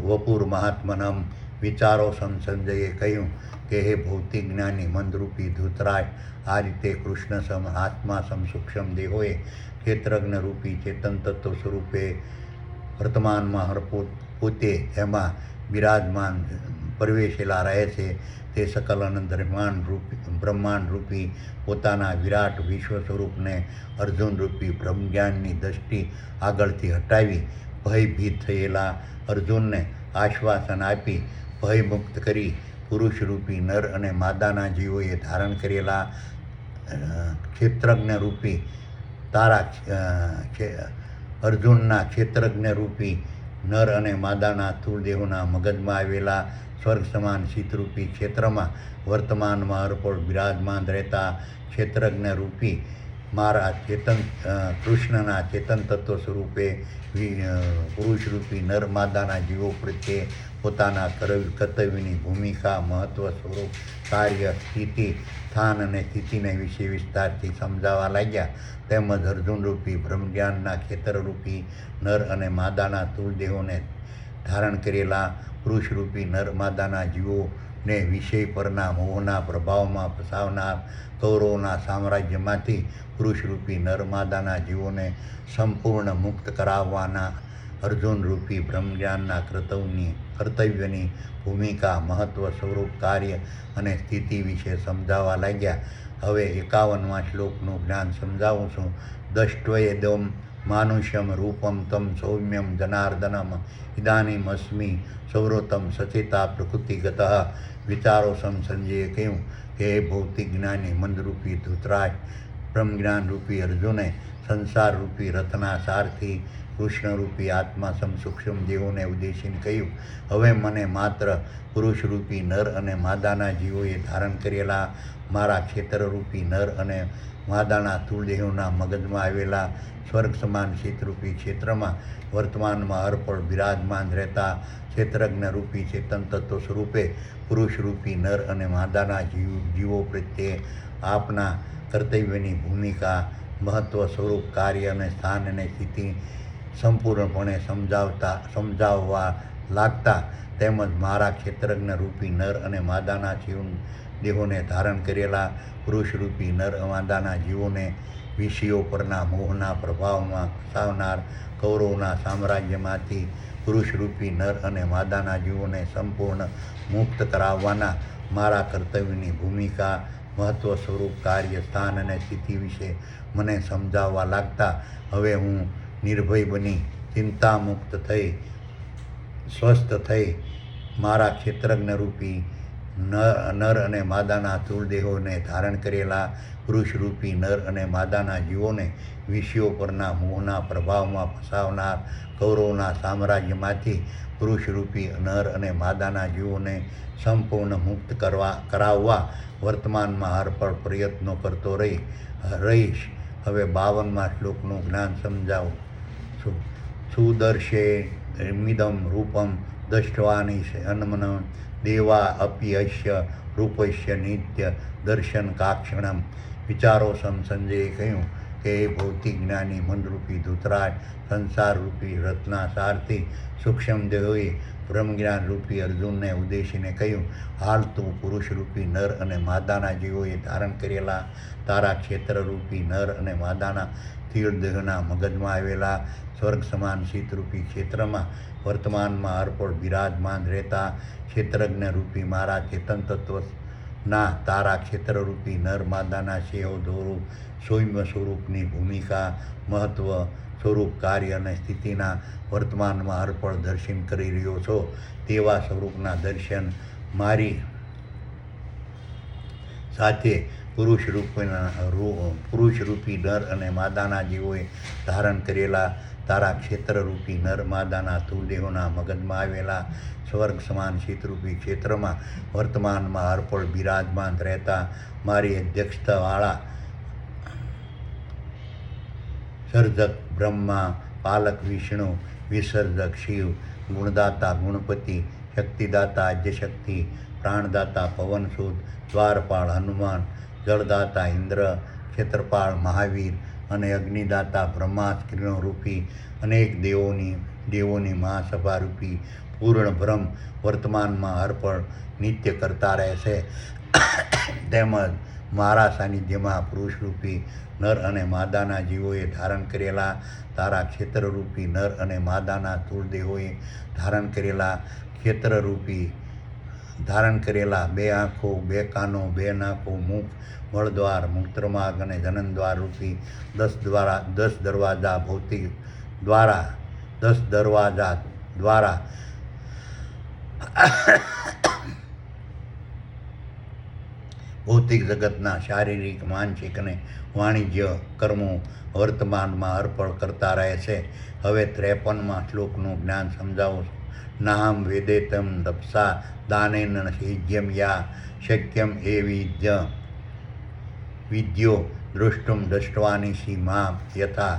વપુર્મહાત્મનમ. વિચારો સંજયે કહ્યું કે હે ભૌતિક જ્ઞાની મંદરૂપી ધૂતરાજ, આ રીતે કૃષ્ણ આત્મા સૂક્ષ્મ દેહોએ ક્ષેત્રજ્ઞ રૂપી ચેતન તત્વ સ્વરૂપે વર્તમાનમાં પોતે એમાં બિરાજમાન પ્રવેશેલા રહે છે. તે સકલ અનંત બ્રહ્માંડ રૂપી પોતાના વિરાટ વિશ્વ સ્વરૂપને અર્જુન રૂપી બ્રહ્મજ્ઞાનની દ્રષ્ટિ આગળથી હટાવી ભયભીત થયેલા અર્જુનને આશ્વાસન આપી ભયમુક્ત કરી પુરુષરૂપી નર અને માદાના જીવોએ ધારણ કરેલા ક્ષેત્રજ્ઞ રૂપી તારા અર્જુનના ક્ષેત્રજ્ઞ રૂપી નર અને માદાના સ્થૂળ દેહોના મગજમાં આવેલા સ્વર્ગ સમાન શીતરૂપી ક્ષેત્રમાં વર્તમાનમાં અર્પણ બિરાજમાન રહેતા ક્ષેત્રજ્ઞ રૂપી મારા કૃષ્ણના ચેતન તત્વ સ્વરૂપે પુરુષરૂપી નર માદાના જીવો પ્રત્યે પોતાના કર્તવ્યની ભૂમિકા, મહત્વ, સ્વરૂપ, કાર્ય, સ્થિતિ, સ્થાન અને સ્થિતિને વિશે વિસ્તારથી સમજાવવા લાગ્યા. તેમજ અર્જુનરૂપી બ્રહ્મજ્ઞાનના ક્ષેત્રરૂપી નર અને માદાના સ્થૂળ દેહોને ધારણ કરેલા પુરુષરૂપી નર માદાના જીવોને વિષય પરના મોહના પ્રભાવમાં ફસાવનાર કૌરવોના સામ્રાજ્યમાંથી પુરુષરૂપી નર માદાના જીવોને સંપૂર્ણ મુક્ત કરાવવાના અર્જુનરૂપી બ્રહ્મજ્ઞાનના કર્તવ્યની ભૂમિકા, મહત્વ, સ્વરૂપ, કાર્ય અને સ્થિતિ વિશે સમજાવવા લાગ્યા. હવે 51મા શ્લોકનું જ્ઞાન સમજાવું છું. દષ્ટ્વેદમ માનુષ્યમ રૂપમ તમ સૌમ્યમ જનાર્દનમ ઇદાનીમ અસ્મિ સૌરતમ સચેતા પ્રકૃતિગત વિચારોસમ સંજયે કહ્યું કે ભૌતિક જ્ઞાની મંદરૂપી ધૃતરાજ બ્રહ્મજ્ઞાનરૂપી અર્જુને સંસારરૂપી રથના સારથી કૃષ્ણરૂપી આત્મા સૂક્ષ્મ દેહોને ઉદ્દેશીને કહ્યું, હવે મને માત્ર પુરુષરૂપી નર અને માદાના જીવોએ ધારણ કરેલા મારા ક્ષેત્રરૂપી નર અને માદાના સ્થૂળ દેહોના મગજમાં આવેલા સ્વર્ગ સમાન શીતરૂપી ક્ષેત્રમાં વર્તમાનમાં અર્પણ બિરાજમાન રહેતા ક્ષેત્રજ્ઞરૂપી ચેતન તત્વ સ્વરૂપે પુરુષરૂપી નર અને માદાના જીવો પ્રત્યે આપના કર્તવ્યની ભૂમિકા, મહત્વ, સ્વરૂપ, કાર્ય અને સ્થાન અને સ્થિતિ સંપૂર્ણપણે સમજાવવા લાગતા. તેમજ મારા ક્ષેત્રજ્ઞરૂપી નર અને માદાના દેહોને ધારણ કરેલા પુરુષરૂપી નર માદાના જીવોને વિષયો પરના મોહના પ્રભાવમાં ફસાવનાર કૌરવોના સામ્રાજ્યમાંથી પુરુષરૂપી નર અને માદાના જીવોને સંપૂર્ણ મુક્ત કરાવવાના મારા કર્તવ્યની ભૂમિકા, મહત્વ, સ્વરૂપ, કાર્ય, સ્થાન અને સ્થિતિ વિશે મને સમજાવવા લાગતા. હવે હું નિર્ભય બની ચિંતામુક્ત થઈ સ્વસ્થ થઈ મારા ક્ષેત્રજ્ઞરૂપી નર અને માદાના સ્થૂળ દેહોને ધારણ કરેલા પુરુષરૂપી નર અને માદાના જીવોને વિષયો પરના મોહના પ્રભાવમાં ફસાવનાર કૌરવોના સામ્રાજ્યમાંથી પુરુષરૂપી નર અને માદાના જીવોને સંપૂર્ણ મુક્ત કરાવવા વર્તમાનમાં હરપળ પ્રયત્નો કરતો રહીશ. હવે 52મા શ્લોકનું જ્ઞાન સમજાવું છું. સુદર્શે મિદમ રૂપમ દષ્ટવાની અન્મન દેવા અપી અસ્ય રૂપસ્ય નિત્ય દર્શન કાક્ષણમ વિચારોસમ સંજયે કહ્યું કે ભૌતિક જ્ઞાની મંદરૂપી ધૃતરાજ સંસારરૂપી રથના સારથી સૂક્ષ્મ દેહોએ બ્રહ્મજ્ઞાનરૂપી અર્જુનને ઉદ્દેશીને કહ્યું, હાલ તું પુરુષરૂપી નર અને માદાના જીવોએ ધારણ કરેલા તારા ક્ષેત્રરૂપી નર અને માદાના સ્થૂળ દેહના મગજમાં આવેલા સ્વર્ગ સમાન શીતરૂપી ક્ષેત્રમાં વર્તમાનમાં અર્પણ બિરાજમાન રહેતા ક્ષેત્રજ્ઞરૂપી મારા ચેતન તત્વના તારા ક્ષેત્રરૂપી નર માદાના સેવધોરૂપ સૌમ્ય સ્વરૂપની ભૂમિકા, મહત્વ, સ્વરૂપ, કાર્ય અને સ્થિતિના વર્તમાનમાં અર્પણ દર્શન કરી રહ્યો છો. તેવા સ્વરૂપના દર્શન મારી સાથે પુરુષરૂપી નર અને માદાના જીવોએ ધારણ કરેલા તારા ક્ષેત્રરૂપી નર માદાના સ્થૂળ દેહોના મગજમાં આવેલા સ્વર્ગ સમાન શીતરૂપી ક્ષેત્રમાં વર્તમાનમાં અર્પણ બિરાજમાન રહેતા મારી અધ્યક્ષતાવાળા સર્જક બ્રહ્મા, પાલક વિષ્ણુ, વિસર્જક શિવ, ગુણદાતા ગુણપતિ, શક્તિદાતા આદ્યશક્તિ, પ્રાણદાતા પવનસુત, દ્વારપાળ હનુમાન, જળદાતા ઇન્દ્ર, ક્ષેત્રપાળ મહાવીર અને અગ્નિદાતા બ્રહ્માસ્ત્રીરૂપી અનેક દેવોની મહાસભારૂપી પૂર્ણ બ્રહ્મ વર્તમાનમાં અર્પણ નિત્ય કરતા રહેશે. તેમજ મારા સાનિધ્યમાં પુરુષરૂપી નર અને માદાના જીવોએ ધારણ કરેલા તારા ક્ષેત્રરૂપી નર અને માદાના સ્થૂળ દેહોએ ધારણ કરેલા 2 આંખો, 2 કાનો, 2 નાકો, મુખ, મળદ્વાર, મૂત્રમાર્ગ અને જનનદ્વાર રૂપી 10 દરવાજા દ્વારા ભૌતિક જગતના શારીરિક માનસિક અને વાણિજ્ય કર્મો વર્તમાનમાં અર્પણ કરતા રહે છે. હવે 53મા શ્લોકનું જ્ઞાન સમજાવું છું. નાહમ વેદેતમ તપસા દાનેન સેજ્યમ યા શક્યમ એ વિદ્યો દૃષ્ટુમ દૃષ્ટવાની સીમા યથા.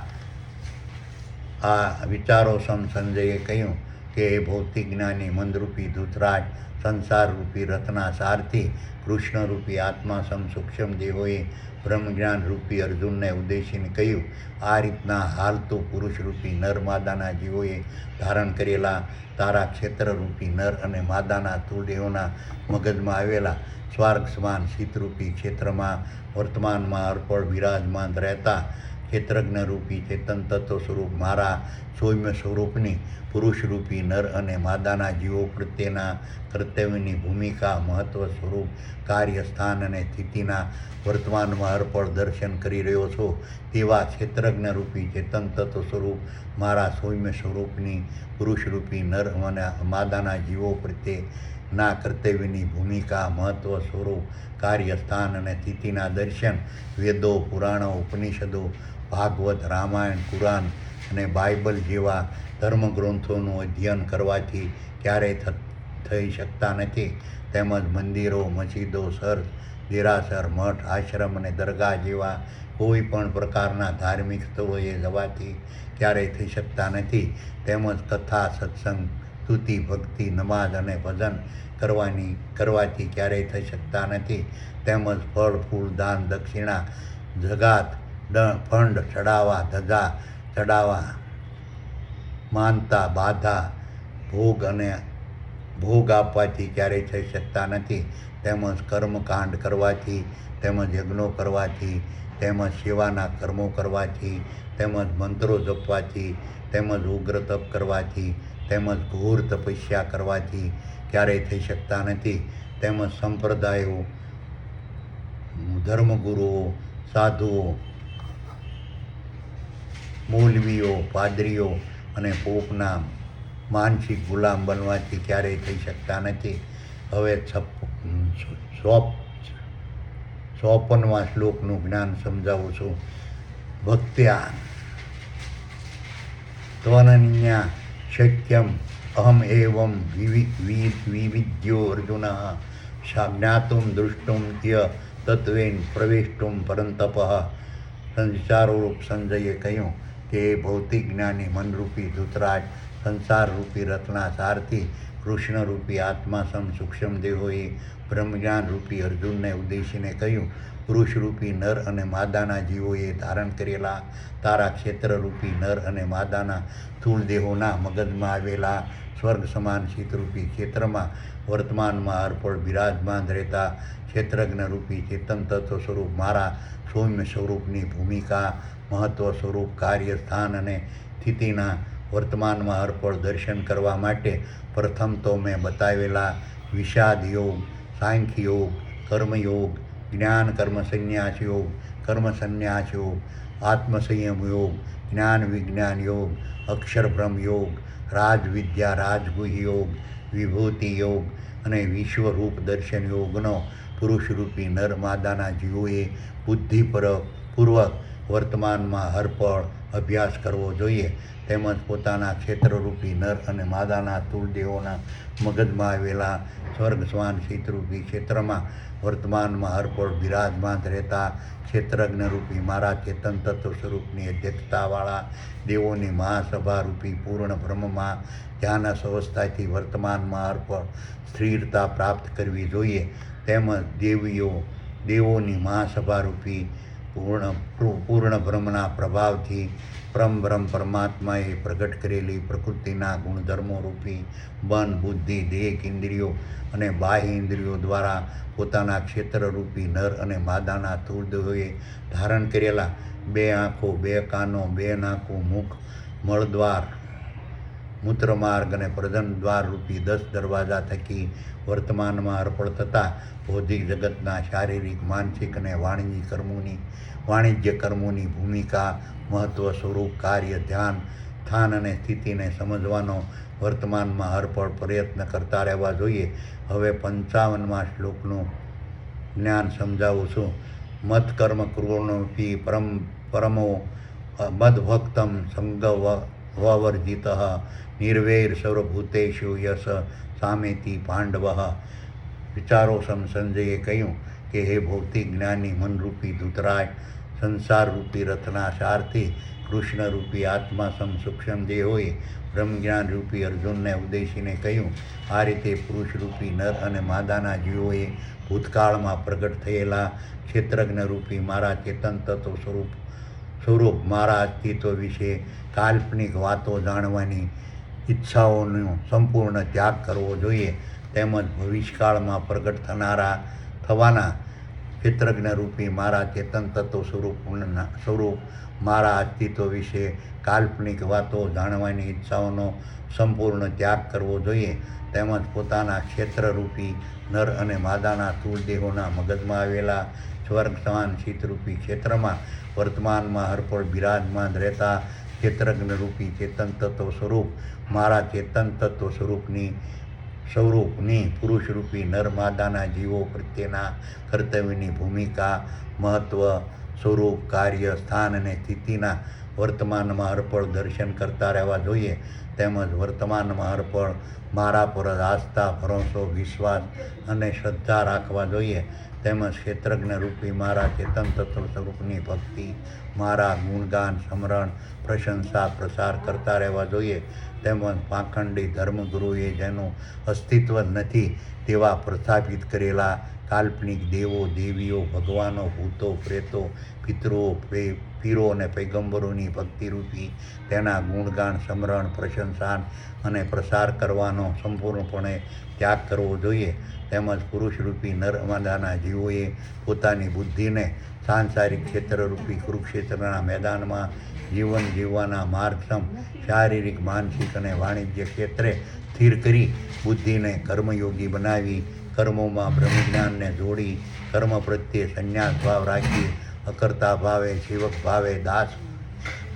આ વિચારો સંજયે કહ્યું કે એ ભૌતિક જ્ઞાની મંદરૂપી ધૂતરાજ સંસારરૂપી રથના સારથી કૃષ્ણરૂપી આત્મા સૂક્ષ્મ દેહોએ બ્રહ્મજ્ઞાન રૂપી અર્જુનને ઉદ્દેશીને કહ્યું. આ રીતના હાલ તો પુરુષરૂપી નર માદાના જીવોએ ધારણ કરેલા તારા ક્ષેત્રરૂપી નર અને માદાના તુદેહોના મગજમાં આવેલા સ્વાર્ગ સમાન શીતરૂપી ક્ષેત્રમાં વર્તમાનમાં અર્પણ બિરાજમાન રહેતા ક્ષેત્રજ્ઞરૂપી ચેતન તત્વ સ્વરૂપ મારા સૌમ્ય સ્વરૂપની પુરુષરૂપી નર અને માદાના જીવો પ્રત્યેના કર્તવ્યની ભૂમિકા મહત્વ સ્વરૂપ કાર્ય સ્થાન અને સ્થિતિના વર્તમાનમાં અર્પણ દર્શન કરી રહ્યો છો. તેવા ક્ષેત્રજ્ઞરૂપી ચેતન તત્વ સ્વરૂપ મારા સૌમ્ય સ્વરૂપની પુરુષરૂપી નર અને માદાના જીવો પ્રત્યેના કર્તવ્યની ભૂમિકા મહત્વ સ્વરૂપ કાર્ય સ્થાન અને સ્થિતિના દર્શન વેદો પુરાણો ઉપનિષદો ભાગવત રામાયણ કુરાન અને બાઇબલ જેવા ધર્મગ્રંથોનું અધ્યયન કરવાથી ક્યારેય થઈ શકતા નથી. તેમજ મંદિરો મસ્જિદો ચર્ચ દેરાસર મઠ આશ્રમ અને દરગાહ જેવા કોઈ પણ પ્રકારના ધાર્મિક સ્થળોએ જવાથી ક્યારેય થઈ શકતા નથી. તેમજ કથા સત્સંગ સ્તુતિ ભક્તિ નમાઝ અને ભજન કરવાથી ક્યારેય થઈ શકતા નથી. તેમજ ફળ ફૂલ દાન દક્ષિણા જગાત ફંડ ચડાવવા ધજા ચડાવવા માનતા બાધા ભોગ આપવાથી ક્યારેય થઈ શકતા નથી. તેમજ કર્મકાંડ કરવાથી તેમજ યજ્ઞો કરવાથી તેમજ સેવાના કર્મો કરવાથી તેમજ મંત્રો જપવાથી તેમજ ઉગ્ર તપ કરવાથી તેમજ ઘોર તપસ્યા કરવાથી ક્યારેય થઈ શકતા નથી. તેમજ સંપ્રદાયો ધર્મગુરુઓ સાધુઓ મૌલવીઓ પાદરીઓ અને પોપના માનસિક ગુલામ બનવાથી ક્યારેય થઈ શકતા નથી. હવે 54મા શ્લોકનું જ્ઞાન સમજાવું છું. ભક્ત્યા ત્વનન્યા શક્યમ અહમ એવમ વિવિદ્યો અર્જુન જ્ઞાતુમ દૃષ્ટુમ ય તત્વેન પ્રવેષ્ટુમ પરંતપ. સંચારોરૂપ સંજયે કહ્યું કે ભૌતિક જ્ઞાની મનરૂપી ધૂતરાજ સંસારરૂપી રથના સારથી કૃષ્ણરૂપી આત્મા સૂક્ષ્મ દેહોએ બ્રહ્મજ્ઞાન રૂપી અર્જુનને ઉદ્દેશીને કહ્યું. પુરુષરૂપી નર અને માદાના જીવોએ ધારણ કરેલા તારા ક્ષેત્રરૂપી નર અને માદાના સ્થૂળ દેહોના મગજમાં આવેલા સ્વર્ગ સમાન શીતરૂપી ક્ષેત્રમાં વર્તમાનમાં અર્પણ બિરાજમાન રહેતા ક્ષેત્રજ્ઞરૂપી ચેતન તત્વ સ્વરૂપ મારા સૌમ્ય સ્વરૂપની ભૂમિકા મહત્વ સ્વરૂપ કાર્ય સ્થાન અને સ્થિતિના વર્તમાનમાં અર્પણ દર્શન કરવા માટે પ્રથમ તો મેં બતાવેલા વિષાદ યોગ સાંખ્ય યોગ કર્મયોગ જ્ઞાન કર્મ સંન્યાસ યોગ આત્મસંયમ યોગ જ્ઞાન વિજ્ઞાન યોગ અક્ષર બ્રહ્મ યોગ રાજવિદ્યા રાજગુહ યોગ વિભૂતિ યોગ અને વિશ્વરૂપ દર્શન યોગનો પુરુષરૂપી નર માદાના જીવોએ બુદ્ધિપૂર્વક વર્તમાનમાં હરપળ અભ્યાસ કરવો જોઈએ. તેમજ પોતાના ક્ષેત્રરૂપી નર અને માદાના સ્થૂળ દેહોના મગજમાં આવેલા સ્વર્ગ સમાન શીતરૂપી ક્ષેત્રમાં વર્તમાનમાં હરપળ બિરાજમાન રહેતા ક્ષેત્રજ્ઞરૂપી મારા ચેતન તત્વ સ્વરૂપની અધ્યક્ષતાવાળા દેવોની મહાસભારૂપી પૂર્ણ બ્રહ્મમાં ધ્યાનસ અવસ્થાથી વર્તમાનમાં હરપળ સ્થિરતા પ્રાપ્ત કરવી જોઈએ. તેમજ દેવોની મહાસભારૂપી પૂર્ણ બ્રહ્મના પ્રભાવથી પરમબ્રહ્મ પરમાત્માએ પ્રગટ કરેલી પ્રકૃતિના ગુણધર્મો રૂપી મન બુદ્ધિ દેહ ઇન્દ્રિયો અને બાહ્ય ઇન્દ્રિયો દ્વારા પોતાના ક્ષેત્રરૂપી નર અને માદાના સ્થૂળ દેહોએ ધારણ કરેલા 2 આંખો 2 કાનો 2 નાકો મુખ મળદ્વાર મૂત્રમાર્ગ અને પ્રજનદ્વાર રૂપી 10 દરવાજા થકી વર્તમાનમાં અર્પણ થતા ભૌતિક જગતના શારીરિક માનસિક અને વાણિજ્ય કર્મોની ભૂમિકા મહત્વ સ્વરૂપ કાર્ય ધ્યાન સ્થાન અને સ્થિતિને સમજવાનો વર્તમાનમાં હરપળ પ્રયત્ન કરતા રહેવા જોઈએ. હવે 55મા શ્લોકનું જ્ઞાન સમજાવું છું. મત કર્મ કૃણોપી પરમો મદભક્તમ સંગવર્જિત નિર્વૈર સર્વભૂતેષુ યશ સામેતિ પાંડવ. વિચારો સંજયે કહ્યું કે હે ભૌતિક જ્ઞાની મનરૂપી ધૂતરાજ, સંસારરૂપી રથના સારથી કૃષ્ણરૂપી આત્મા સૂક્ષ્મ દેહોએ બ્રહ્મજ્ઞાન રૂપી અર્જુનને ઉદ્દેશીને કહ્યું, આ રીતે પુરુષરૂપી નર અને માદાના જીવોએ ભૂતકાળમાં પ્રગટ થયેલા ક્ષેત્રજ્ઞરૂપી મારા ચેતન તત્વ સ્વરૂપ મારા અસ્તિત્વ વિશે કાલ્પનિક વાતો જાણવાની ઈચ્છાઓનો સંપૂર્ણ ત્યાગ કરવો જોઈએ. તેમજ ભવિષ્યકાળમાં પ્રગટ થવાના ક્ષેત્રજ્ઞરૂપી મારા ચેતન તત્વ સ્વરૂપ મારા અસ્તિત્વ વિશે કાલ્પનિક વાતો જાણવાની ઈચ્છાઓનો સંપૂર્ણ ત્યાગ કરવો જોઈએ. તેમજ પોતાના ક્ષેત્રરૂપી નર અને માદાના સ્થૂળ દેહોના મગજમાં આવેલા સ્વર્ગ સમાન શીતરૂપી ક્ષેત્રમાં વર્તમાનમાં હરપળ બિરાજમાન રહેતા ક્ષેત્રજ્ઞરૂપી ચેતન તત્વ સ્વરૂપ મારા ચેતન તત્વ સ્વરૂપની પુરુષરૂપી નર માદાના જીવો પ્રત્યેના કર્તવ્યની ભૂમિકા, મહત્વ, સ્વરૂપ, કાર્ય, સ્થાન અને સ્થિતિના વર્તમાનમાં હરપળ દર્શન કરતા રહેવા જોઈએ. તેમજ વર્તમાનમાં હરપળ મારા પર આસ્થા, ભરોસો, વિશ્વાસ અને શ્રદ્ધા રાખવા જોઈએ. તેમજ ક્ષેત્રજ્ઞરૂપી મારા ચેતન તત્વ સ્વરૂપની ભક્તિ, મારા ગુણગાન, સ્મરણ, પ્રશંસા, પ્રસાર કરતા રહેવા જોઈએ. તેમજ પાખંડી ધર્મગુરુએ જેનું અસ્તિત્વ જ નથી તેવા પ્રસ્થાપિત કરેલા કાલ્પનિક દેવો, દેવીઓ, ભગવાનો, ભૂતો, પ્રેતો, પિતૃઓ, પીરો અને પૈગંબરોની ભક્તિરૂપી તેના ગુણગાન, સ્મરણ, પ્રશંસા અને પ્રસાર કરવાનો સંપૂર્ણપણે ત્યાગ કરવો જોઈએ. તેમજ પુરુષરૂપી નર માદાના જીવોએ પોતાની બુદ્ધિને સાંસારિક ક્ષેત્રરૂપી કુરુક્ષેત્રના મેદાનમાં જીવન જીવવાના માર્ગસમ શારીરિક, માનસિક અને વાણિજ્ય ક્ષેત્રે સ્થિર કરી બુદ્ધિને કર્મયોગી બનાવી કર્મોમાં બ્રહ્મજ્ઞાનને જોડી કર્મ પ્રત્યે સંન્યાસ ભાવ રાખી અકર્તા ભાવે, સેવક ભાવે, દાસ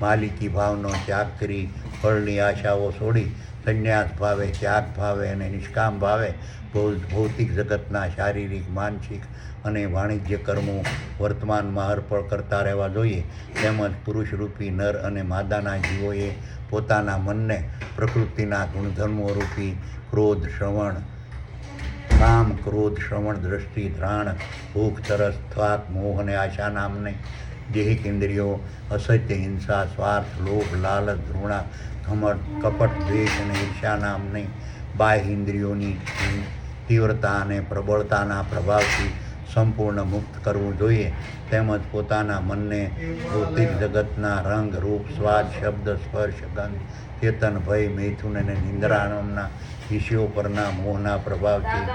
માલિકી ભાવનો ત્યાગ કરી ફળની આશાઓ છોડી સંન્યાસ ભાવે, ત્યાગ ભાવે અને નિષ્કામ ભાવે ભૌતિક જગતના શારીરિક, માનસિક અને વાણિજ્ય કર્મો વર્તમાનમાં અર્પણ કરતા રહેવા જોઈએ. તેમજ પુરુષરૂપી નર અને માદાના જીવોએ પોતાના મનને પ્રકૃતિના ગુણધર્મો રૂપી ક્રોધ, શ્રવણ, કામ, ક્રોધ, શ્રવણ, દ્રષ્ટિ, ધ્રાણ, ભૂખ, તરસ, થાક, મોહ અને આશા નામની દેહિક ઇન્દ્રિયો, અસત્ય, હિંસા, સ્વાર્થ, લોભ, લાલચ, ધૃણા, ઘમંડ, કપટ, દ્વેષ અને ઈર્ષા નામની બાહ્ય ઇન્દ્રિયોની તીવ્રતા અને પ્રબળતાના પ્રભાવથી સંપૂર્ણ મુક્ત કરવું જોઈએ. તેમજ પોતાના મનને ભૌતિક જગતના રંગ, રૂપ, સ્વાદ, શબ્દ, સ્પર્શ, ગંધ, ચેતન, ભય, મૈથુન અને નિંદ્રા નામના વિષયો પરના મોહના પ્રભાવથી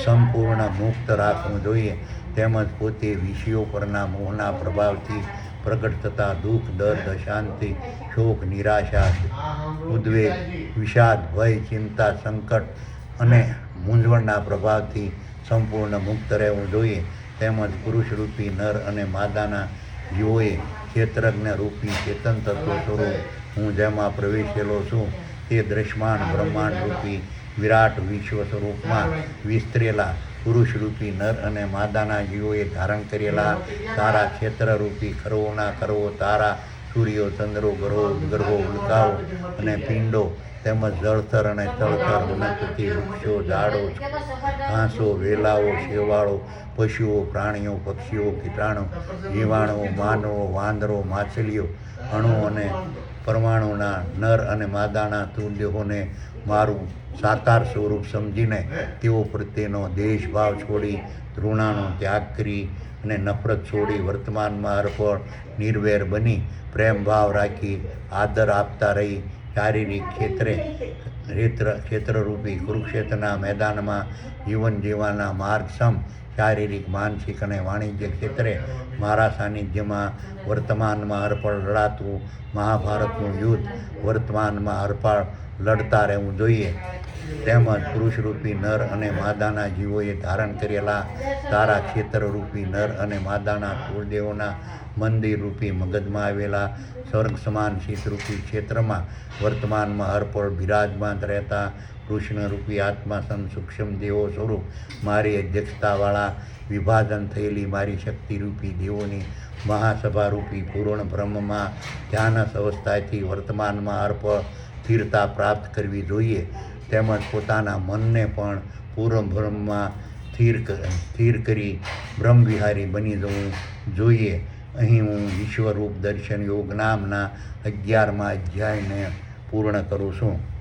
સંપૂર્ણ મુક્ત રાખવું જોઈએ. તેમજ પોતે વિષયો પરના મોહના પ્રભાવથી પ્રગટ થતા દુઃખ, દર્દ, અશાંતિ, શોક, નિરાશા, ઉદ્વેગ, વિષાદ, ભય, ચિંતા, સંકટ અને મૂંઝવણના પ્રભાવથી સંપૂર્ણ મુક્ત રહેવું જોઈએ. તેમજ પુરુષરૂપી નર અને માદાના જીવોએ ક્ષેત્રજ્ઞ રૂપી ચેતન તત્વ સ્વરૂપ હું જેમાં પ્રવેશેલો છું તે દ્રશ્યમાન બ્રહ્માંડ રૂપી વિરાટ વિશ્વ સ્વરૂપમાં વિસ્તરેલા પુરુષરૂપી નર અને માદાના જીવોએ ધારણ કરેલા તારા ક્ષેત્રરૂપી ખરવોના ખરવો તારા, સૂર્યો, ચંદ્રો, ગ્રહો, ઉલ્કાઓ અને પિંડો તેમજ જળથર અને સ્થળથર, વનસ્પતિ, વૃક્ષો, ઝાડો, ઘાસો, વેલાઓ, શેવાળો, પશુઓ, પ્રાણીઓ, પક્ષીઓ, કીટાણુ, જીવાણુઓ, માનવો, વાંદરો, માછલીઓ, અણુ અને પરમાણુના નર અને માદાના તુલ્યોને મારું સાકાર સ્વરૂપ સમજીને તેઓ પ્રત્યેનો દેશભાવ છોડી ધૃણાનો ત્યાગ કરી અને નફરત છોડી વર્તમાનમાં અર્પણ નિર્વેર બની પ્રેમભાવ રાખી આદર આપતા રહી શારીરિક ક્ષેત્રરૂપી કુરુક્ષેત્રના મેદાનમાં જીવન જીવવાના માર્ગસમ શારીરિક, માનસિક અને વાણિજ્ય ક્ષેત્રે મારા સાનિધ્યમાં વર્તમાનમાં અર્પણ લડાતું મહાભારતનું યુદ્ધ વર્તમાનમાં અર્પણ લડતા રહેવું જોઈએ. તેમજ પુરુષરૂપી નર અને માદાના જીવોએ ધારણ કરેલા તારા ક્ષેત્રરૂપી નર અને માદાના કુળદેવોના મંદિરરૂપી મગજમાં આવેલા સ્વર્ગ સમાન શીતરૂપી ક્ષેત્રમાં વર્તમાનમાં અર્પણ બિરાજમાન રહેતા કૃષ્ણરૂપી આત્મા સૂક્ષ્મ દેવો સ્વરૂપ મારી અધ્યક્ષતાવાળા વિભાજન થયેલી મારી શક્તિરૂપી દેવોની મહાસભારૂપી પૂર્ણ બ્રહ્મમાં ધ્યાનસ અવસ્થાથી વર્તમાનમાં અર્પ સ્થિરતા પ્રાપ્ત કરવી જોઈએ, તેમજ પોતાના મનને પણ પૂર્ણ બ્રહ્મમાં સ્થિર કરી બ્રહ્મવિહારી બની જવું જોઈએ. અહીં હું વિશ્વરૂપ દર્શન યોગ નામના 11મા અધ્યાયને પૂર્ણ કરું છું.